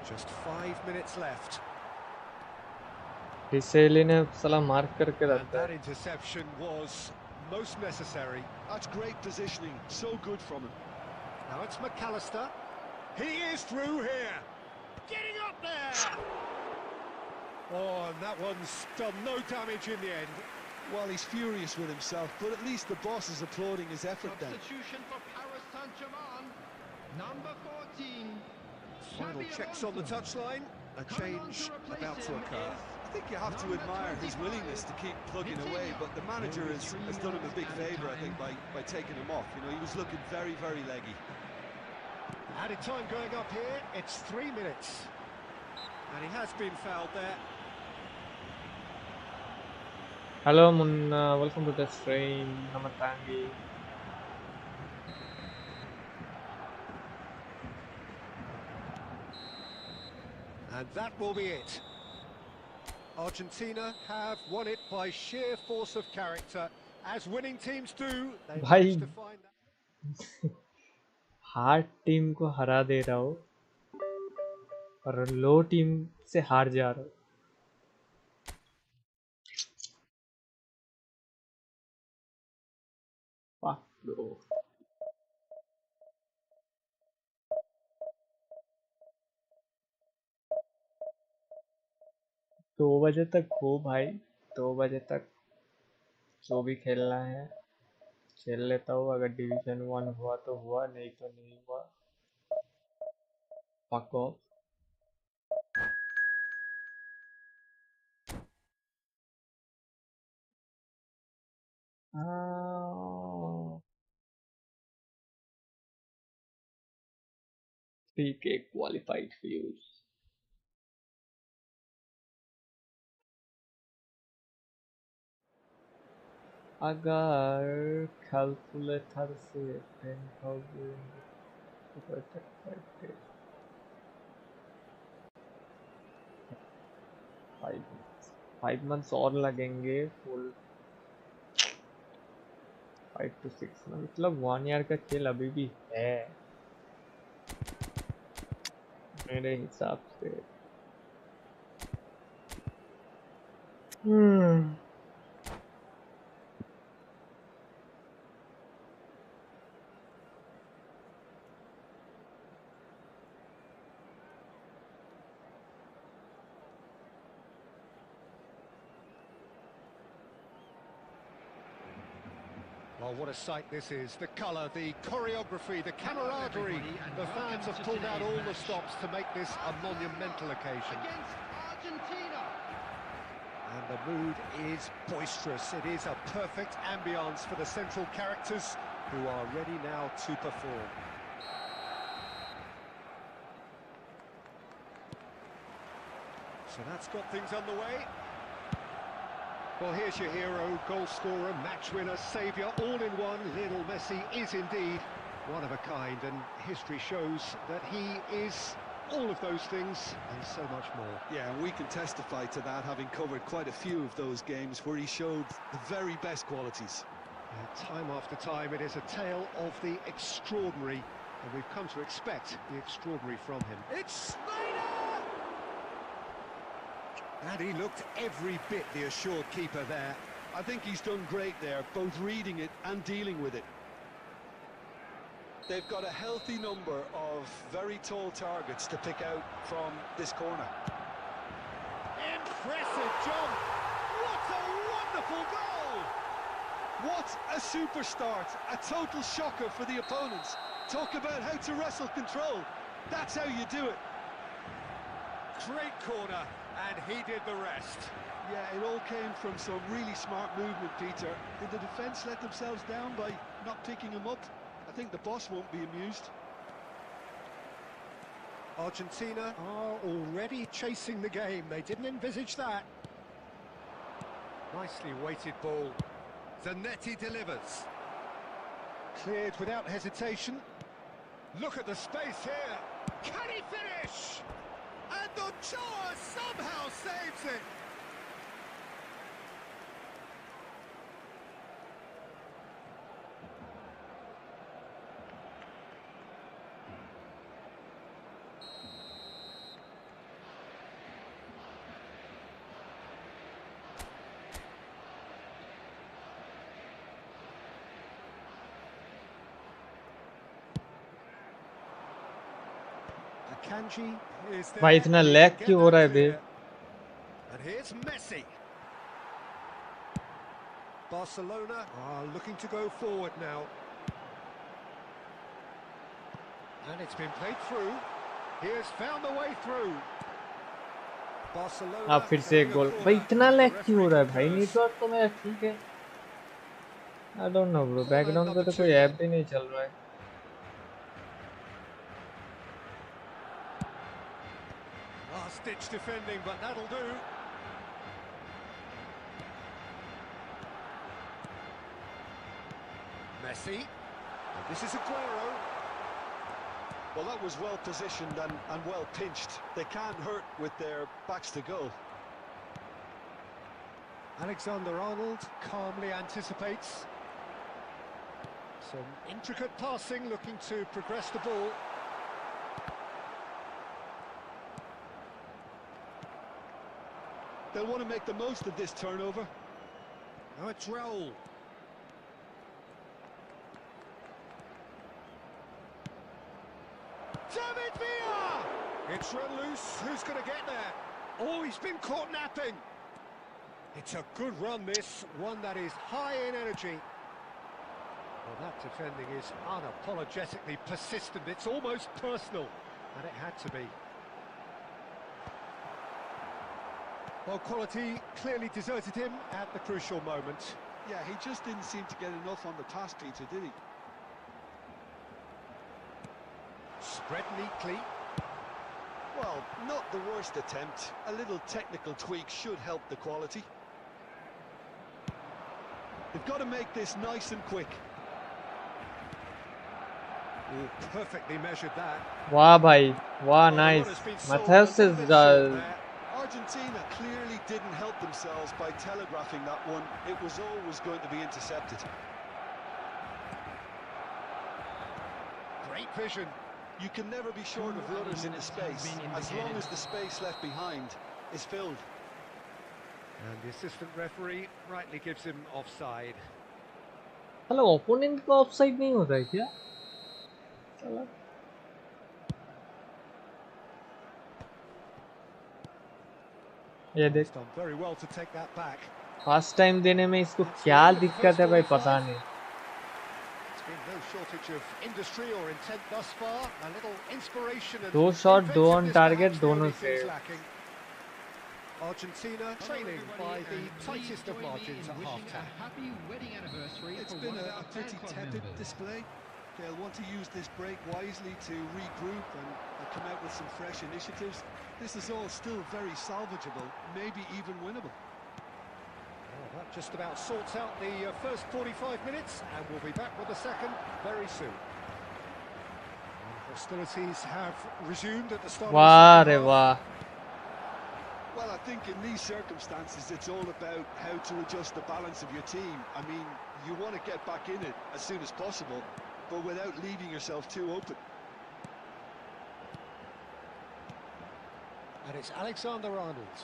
Just 5 minutes left. डिसेली ने साला mark करके And रखा that है. interception was most necessary. That's great positioning, so good from him. Now it's McAllister. He is through here. Getting up there. Oh, and that one's done no damage in the end. Well, he's furious with himself, but at least the boss is applauding his effort then. Substitution for Paris Saint-Germain. Number 14. Final Xabi checks on the Alonso. touchline. A Coming on change to replace about to him occur. is I think you have to number admire his 25, willingness to keep plugging away, but the manager has done him a big favour, I think, by taking him off. You know, he was looking very, very leggy. Added time going up here. It's 3 minutes. And he has been fouled there. Hello Munna, welcome to the stream. Namatangi. And that will be it. Argentina have won it by sheer force of character. As winning teams do, they Bhai. managed to find that. Hard team को हरा दे रहा हो और लो team से हार जा रहा हो. Fuck bro. दो बजे तक हो भाई, 2 बजे तक जो भी खेलना है खेल लेता हूँ. अगर डिवीजन 1 हुआ तो हुआ, नहीं तो नहीं हुआ. Fuck off. Ah, 3K qualified views. अगर calculator से 10,000 5 months और लगेंगे फुल 5 to 6 months, मतलब 1 year का खेल अभी भी है मेरे हिसाब से. Well, what a sight this is. The colour, the choreography, the camaraderie. The fans have pulled out all the stops to make this a monumental occasion. Against Argentina. And the mood is boisterous. It is a perfect ambience for the central characters who are ready now to perform. So that's got things underway. Well, here's your hero, goal scorer, match winner, saviour, all in one. Lionel Messi is indeed one of a kind, and history shows that he is all of those things and so much more. Yeah, and we can testify to that, having covered quite a few of those games where he showed the very best qualities. Time after time, it is a tale of the extraordinary, and we've come to expect the extraordinary from him. It's Snyder! And he looked every bit the assured keeper there. I think he's done great there, both reading it and dealing with it. They've got a healthy number of very tall targets to pick out from this corner. Impressive jump! What a wonderful goal! What a super start, a total shocker for the opponents. Talk about how to wrestle control. That's how you do it. Great corner, and he did the rest. Yeah, it all came from some really smart movement, Peter. Did the defence let themselves down by not picking him up? I think the boss won't be amused. Argentina are already chasing the game. They didn't envisage that. Nicely weighted ball. Zanetti delivers. Cleared without hesitation. Look at the space here. Can he finish? And Ochoa somehow saves it. Kanji is there. भाई इतना and he lag can get क्यों हो रहा that है बे? clear. And here's Messi. Barcelona are looking to go forward now. And it's been played through. He has found the way through. Barcelona. अब फिर से एक गोल. भाई इतना लैग क्यों हो रहा है भाई? नेटवर्क तो मेरा ठीक है. I don't know bro. Background पे तो कोई ऐप भी नहीं चल रहा है. Last ditch defending, but that'll do. Messi. And this is Aguero. Well, that was well positioned and well pinched. They can't hurt with their backs to goal. Alexander-Arnold calmly anticipates. Some intricate passing, looking to progress the ball. They'll want to make the most of this turnover. Now it's Raul. David Villa! It's run loose. Who's going to get there? Oh, he's been caught napping. It's a good run, this. One that is high in energy. Well, that defending is unapologetically persistent. It's almost personal. And it had to be. Well, quality clearly deserted him at the crucial moment. Yeah, he just didn't seem to get enough on the pass, Peter, did he? Spread neatly. Well, not the worst attempt. A little technical tweak should help the quality. They've got to make this nice and quick. Oh, perfectly measured that. वाह भाई, वाह nice. Matthias is Argentina clearly didn't help themselves by telegraphing that one. It was always going to be intercepted. Great vision. You can never be short of runners into space, as long as the space left behind is filled. And the assistant referee rightly gives him offside. Hello opponent का offside नहीं होता है क्या? चलो ये देख Done very well to take that back. First time देने में इसको क्या दिक्कत है भाई पता नहीं. There's been no shortage of industry or intent thus far. A little inspiration and दो शॉट दो on inventiveness target perhaps the दोनों only से. things lacking. Argentina trailing by the tightest of margins at half-time. Happy wedding anniversary. It's for been one of a our pretty fan club tepid members. display. They'll want to use this break wisely to regroup and come out with some fresh initiatives. This is all still very salvageable, maybe even winnable. Well, that just about sorts out the first 45 minutes, and we'll be back with the second very soon. And hostilities have resumed at the start वाह of the रे second half. वाह. Well, I think in these circumstances, it's all about how to adjust the balance of your team. I mean, you want to get back in it as soon as possible, but without leaving yourself too open. And it's Alexander-Arnold.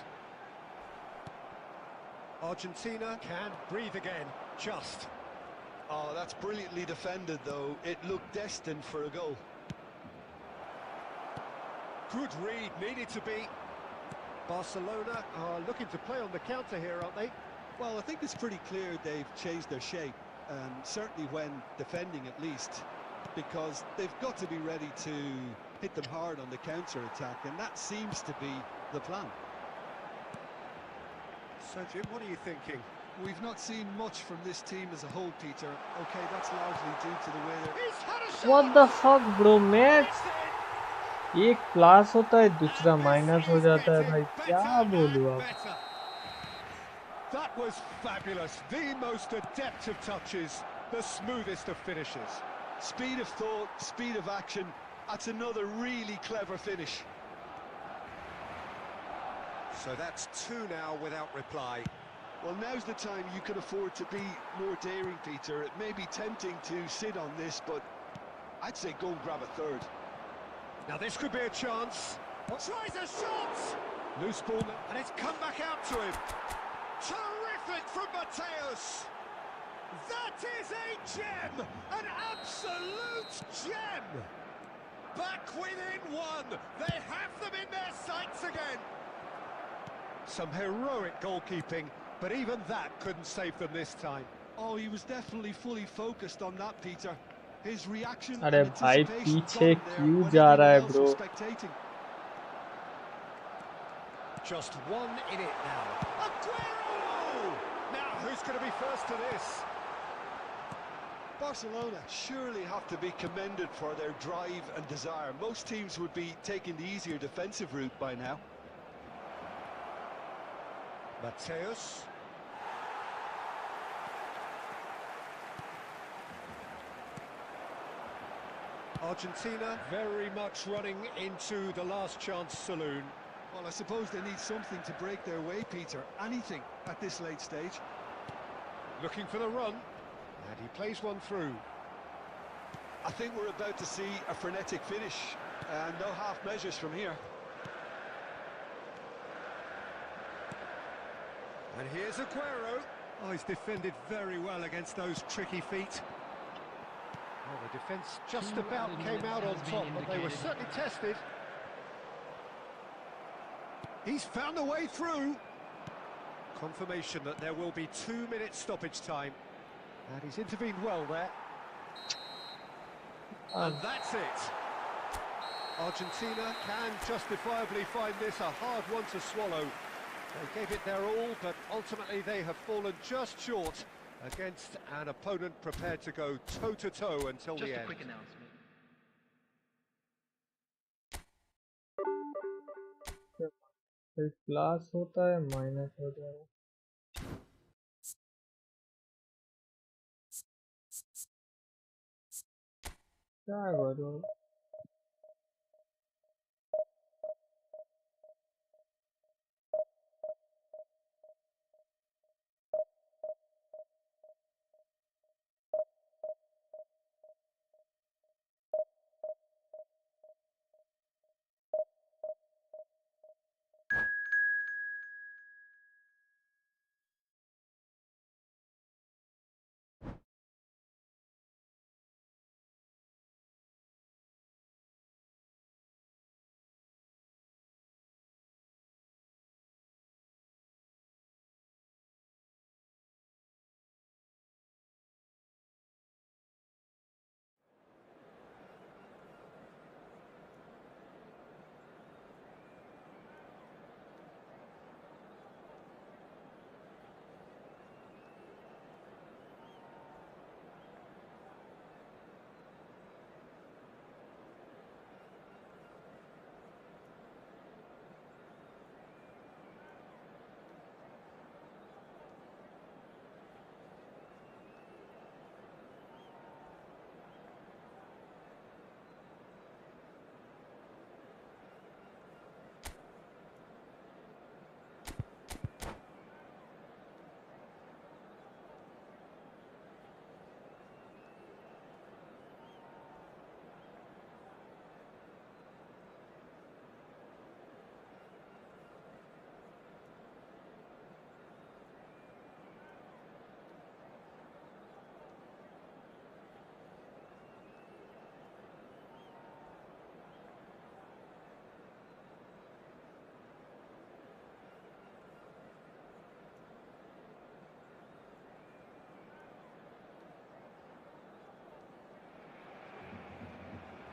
Argentina can breathe again, just. Oh, that's brilliantly defended, though. It looked destined for a goal. Good read, needed to be. Barcelona are looking to play on the counter here, aren't they? Well, I think it's pretty clear they've changed their shape, certainly when defending at least, because they've got to be ready to hit them hard on the counter-attack, and that seems to be the plan. So, Jim, what are you thinking? We've not seen much from this team as a whole, Peter. Okay, that's largely due to the way they're... He's had a shot! What the fuck bro man? It's in! एक plus होता है दूसरा And minus this हो is जाता है getting भाई. better क्या बोलूं and अब? better. That was fabulous. The most adept of touches, the smoothest of finishes. Speed of thought, speed of action. That's another really clever finish. So that's two now without reply. Well, now's the time you can afford to be more daring, Peter. It may be tempting to sit on this, but I'd say go and grab a third. Now this could be a chance. Tries a shot! Loose ball, and it's come back out to him. Terrific from Mateus! That is a gem! An absolute gem! back within one. They have them in their sights again. Some heroic goalkeeping, but even that couldn't save them this time. Oh, he was definitely fully focused on that, Peter. His reaction and अरे भाई anticipation got पीछे him there क्यों when जा everyone रहा है else bro? was spectating. Just one in it now. Aguero! Now, who's going to be first to this? Barcelona surely have to be commended for their drive and desire. Most teams would be taking the easier defensive route by now. Mateus. Argentina very much running into the last chance saloon. Well, I suppose they need something to break their way, Peter. Anything at this late stage. Looking for the run, and he plays one through. I think we're about to see a frenetic finish, and no half measures from here. And here's Aguero. Oh, he's defended very well against those tricky feet. Well, the defence just about came out on top, but they were certainly tested. He's found a way through. Confirmation that there will be 2 minutes stoppage time. And he's intervened well there. And that's it. Argentina can justifiably find this a hard one to swallow. They gave it their all, but ultimately they have fallen just short against an opponent prepared to go toe-to-toe until the end. Just a quick announcement. Plus होता है minus हो जाएगा. क्या करूँ?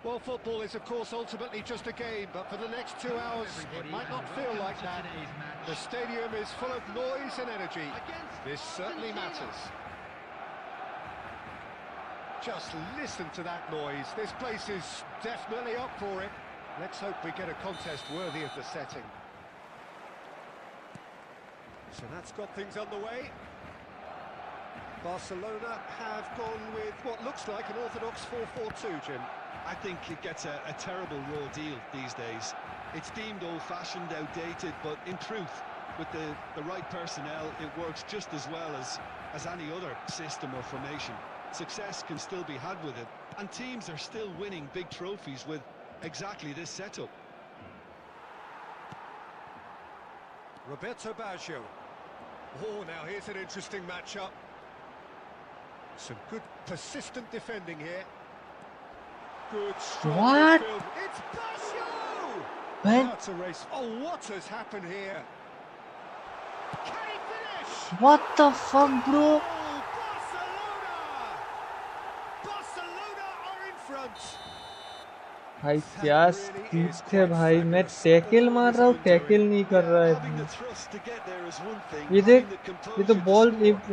Well, football is, of course, ultimately just a game, but for the next 2 hours, it might not feel like that. The stadium is full of noise and energy. This certainly matters. Just listen to that noise. This place is definitely up for it. Let's hope we get a contest worthy of the setting. So that's got things underway. Barcelona have gone with what looks like an orthodox 4-4-2, Jim. I think it gets a terrible raw deal these days. It's deemed old-fashioned, outdated, but in truth, with the right personnel, it works just as well as any other system or formation. Success can still be had with it, and teams are still winning big trophies with exactly this setup. Roberto Baggio. Oh, now here's an interesting matchup. Some good persistent defending here. Good, strong What? midfield. It's Basho! Man, About to race. Oh, what has happened here? Can he finish? what the fuck, bro? Oh, Barcelona! Barcelona are in front. भाई क्या speed थे भाई, मैं tackle मार रहा हूँ, tackle नहीं कर रहा है भाई। ये देख, ये तो बॉल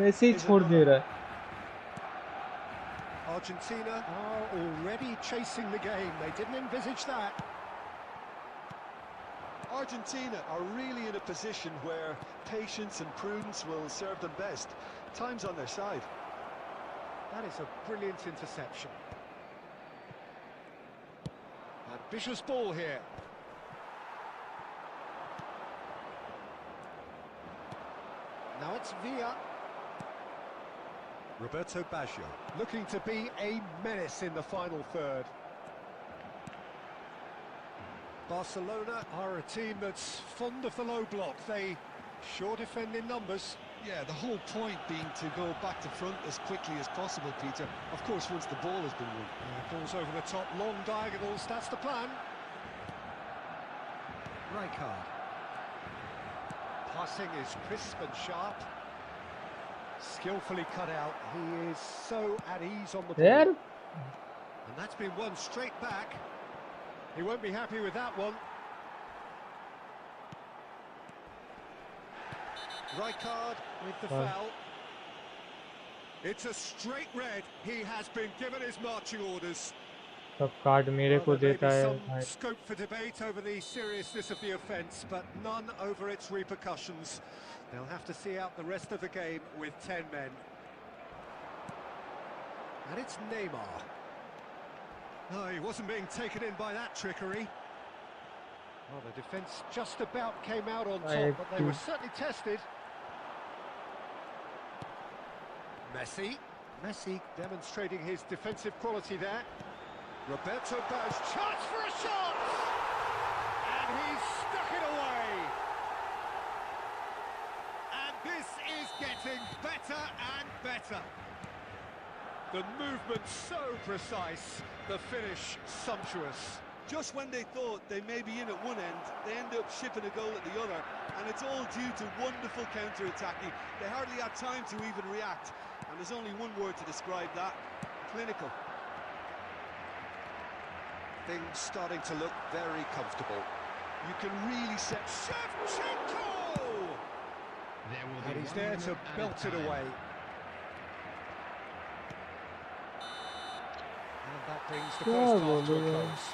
ऐसे ही छोड़ दे रहा है। Argentina are already chasing the game. They didn't envisage that. Argentina are really in a position where patience and prudence will serve them best. Time's on their side. That is a brilliant interception. Ambitious ball here. Now it's Villa. Roberto Baggio looking to be a menace in the final third. Barcelona are a team that's fond of the low block. They sure defend in numbers. Yeah, the whole point being to go back to front as quickly as possible, Peter. Of course, once the ball has been won. Balls over the top, long diagonals, that's the plan. Rijkaard. Passing is crisp and sharp. Skillfully cut out. He is so at ease on the ball. यार And that's been won straight back. He won't be happy with that one. Rijkaard with the foul. It's a straight red. He has been given his marching orders. सब card मेरे को Well, there may देता be है some भाई। scope for debate over the seriousness of the offence, but none over its repercussions. They'll have to see out the rest of the game with 10 men. And it's Neymar. No, he wasn't being taken in by that trickery. Well, the defence just about came out on top, but they were certainly tested. Messi demonstrating his defensive quality there. Roberto Baggio, chance for a shot! And he's stuck it away! And this is getting better and better. The movement so precise, the finish sumptuous. Just when they thought they may be in at one end, they end up shipping a goal at the other, and it's all due to wonderful counter-attacking. They hardly had time to even react, and there's only one word to describe that: clinical. Things starting to look very comfortable. You can really set... Shevchenko! There will be And he's 1 there to minute at a belt it time. away. And that brings the क्या first half to a बोलूं यार। close.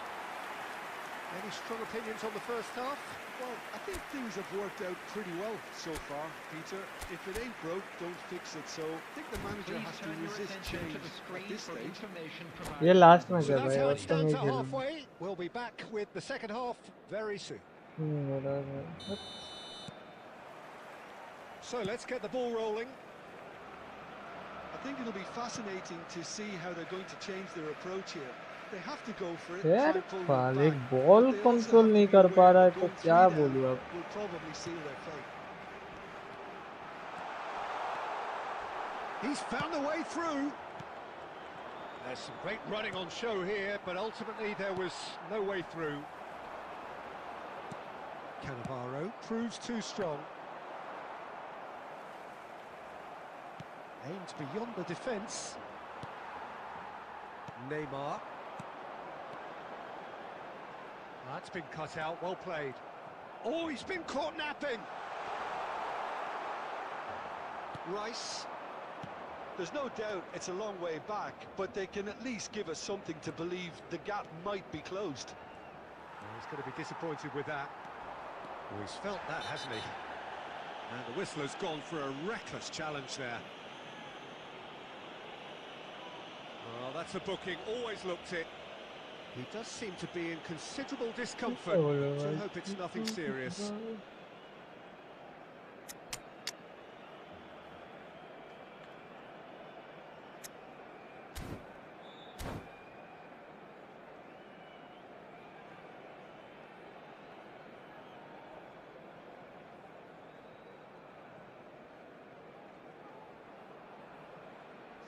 Any strong opinions on the first half? Well, I think things have worked out pretty well so far, Peter. If it ain't broke, don't fix it. So I think the manager Please has to turn your resist attention change to the at screen this for stage. information ये provided. Last match So है that's भाई, how और it तो stands नहीं at खेलूंगा। halfway. We'll be back with the second half very soon. So let's get the ball rolling. I think it'll be fascinating to see how they're going to change their approach here. They have to go for it, यार try and pull them पाले back, ball but they also control have to नहीं be कर पा aware रहा है, that तो going क्या 3 बोलूं down अब। will probably seal their fate. He's found a way through. There's some great running on show here, but ultimately there was no way through. Cannavaro proves too strong. Aimed beyond the defence. Neymar. That's been cut out, well played. Oh, he's been caught napping! Rice. There's no doubt it's a long way back, but they can at least give us something to believe the gap might be closed. Well, he's going to be disappointed with that. Oh, he's felt that, hasn't he? And the whistler's gone for a reckless challenge there. Oh, that's a booking, always looked it. He does seem to be in considerable discomfort. So hope it's nothing serious.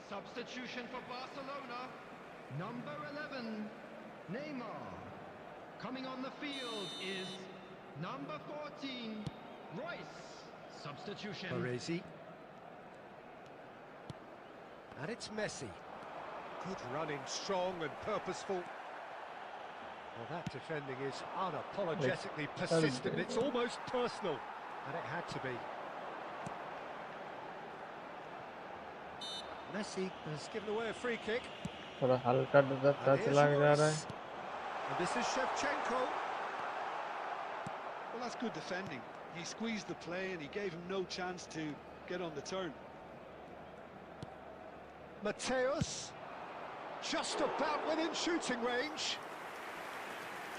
Substitution for Barcelona. Number 11, Neymar. Coming on the field is number 14, Royce. Substitution. Baresi. And it's Messi. Good running, strong and purposeful. Well, that defending is unapologetically persistent. It's almost personal. And it had to be. Messi has given away a free kick. थोड़ा हल्का touch लग जा रहा है. And this is Shevchenko. Well, that's good defending. He squeezed the play and he gave him no chance to get on the turn. Mateus. Just about within shooting range.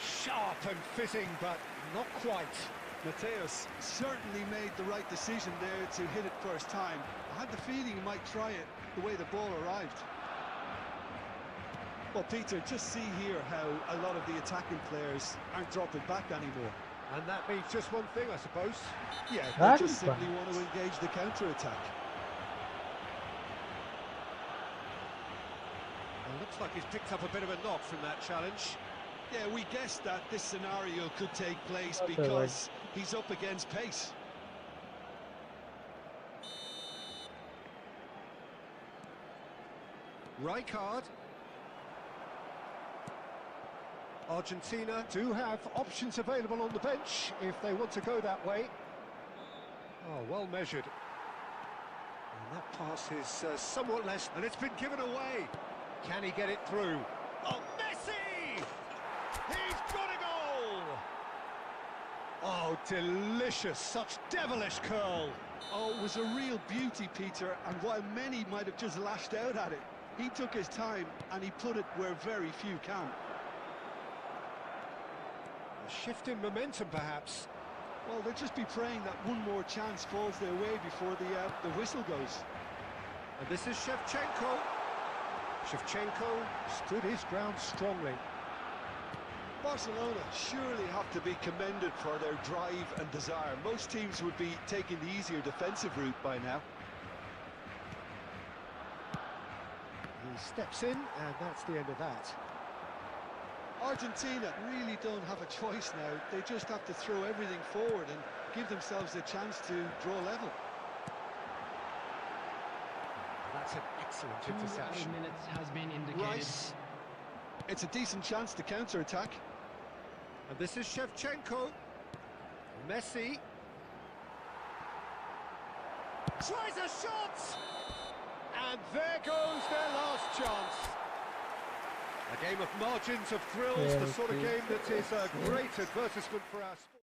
Sharp and fizzing, but not quite. Mateus certainly made the right decision there to hit it first time. I had the feeling he might try it the way the ball arrived. Well, Peter, just see here how a lot of the attacking players aren't dropping back anymore. And that means just one thing, I suppose. Yeah, they just simply want to engage the counter-attack. Well, looks like he's picked up a bit of a knock from that challenge. Yeah, we guessed that this scenario could take place because he's up against pace. Rijkaard. Argentina do have options available on the bench if they want to go that way. Oh, well measured. And that pass is somewhat less, and it's been given away. Can he get it through? Oh, Messi! He's got a goal! Oh, delicious, such devilish curl. Oh, it was a real beauty, Peter, and while many might have just lashed out at it, he took his time and he put it where very few can. A shift in momentum, perhaps. Well, they'll just be praying that one more chance falls their way before the whistle goes. And this is Shevchenko. Shevchenko stood his ground strongly. Barcelona surely have to be commended for their drive and desire. Most teams would be taking the easier defensive route by now. He steps in, and that's the end of that. Argentina really don't have a choice now. They just have to throw everything forward and give themselves a chance to draw level. That's an excellent 2 interception. minutes has been indicated. Rice. It's a decent chance to counter-attack. And this is Shevchenko. Messi. Tries a shot! And there goes their last chance. A game of margins of thrills, the sort of game that is a great advertisement for our sport.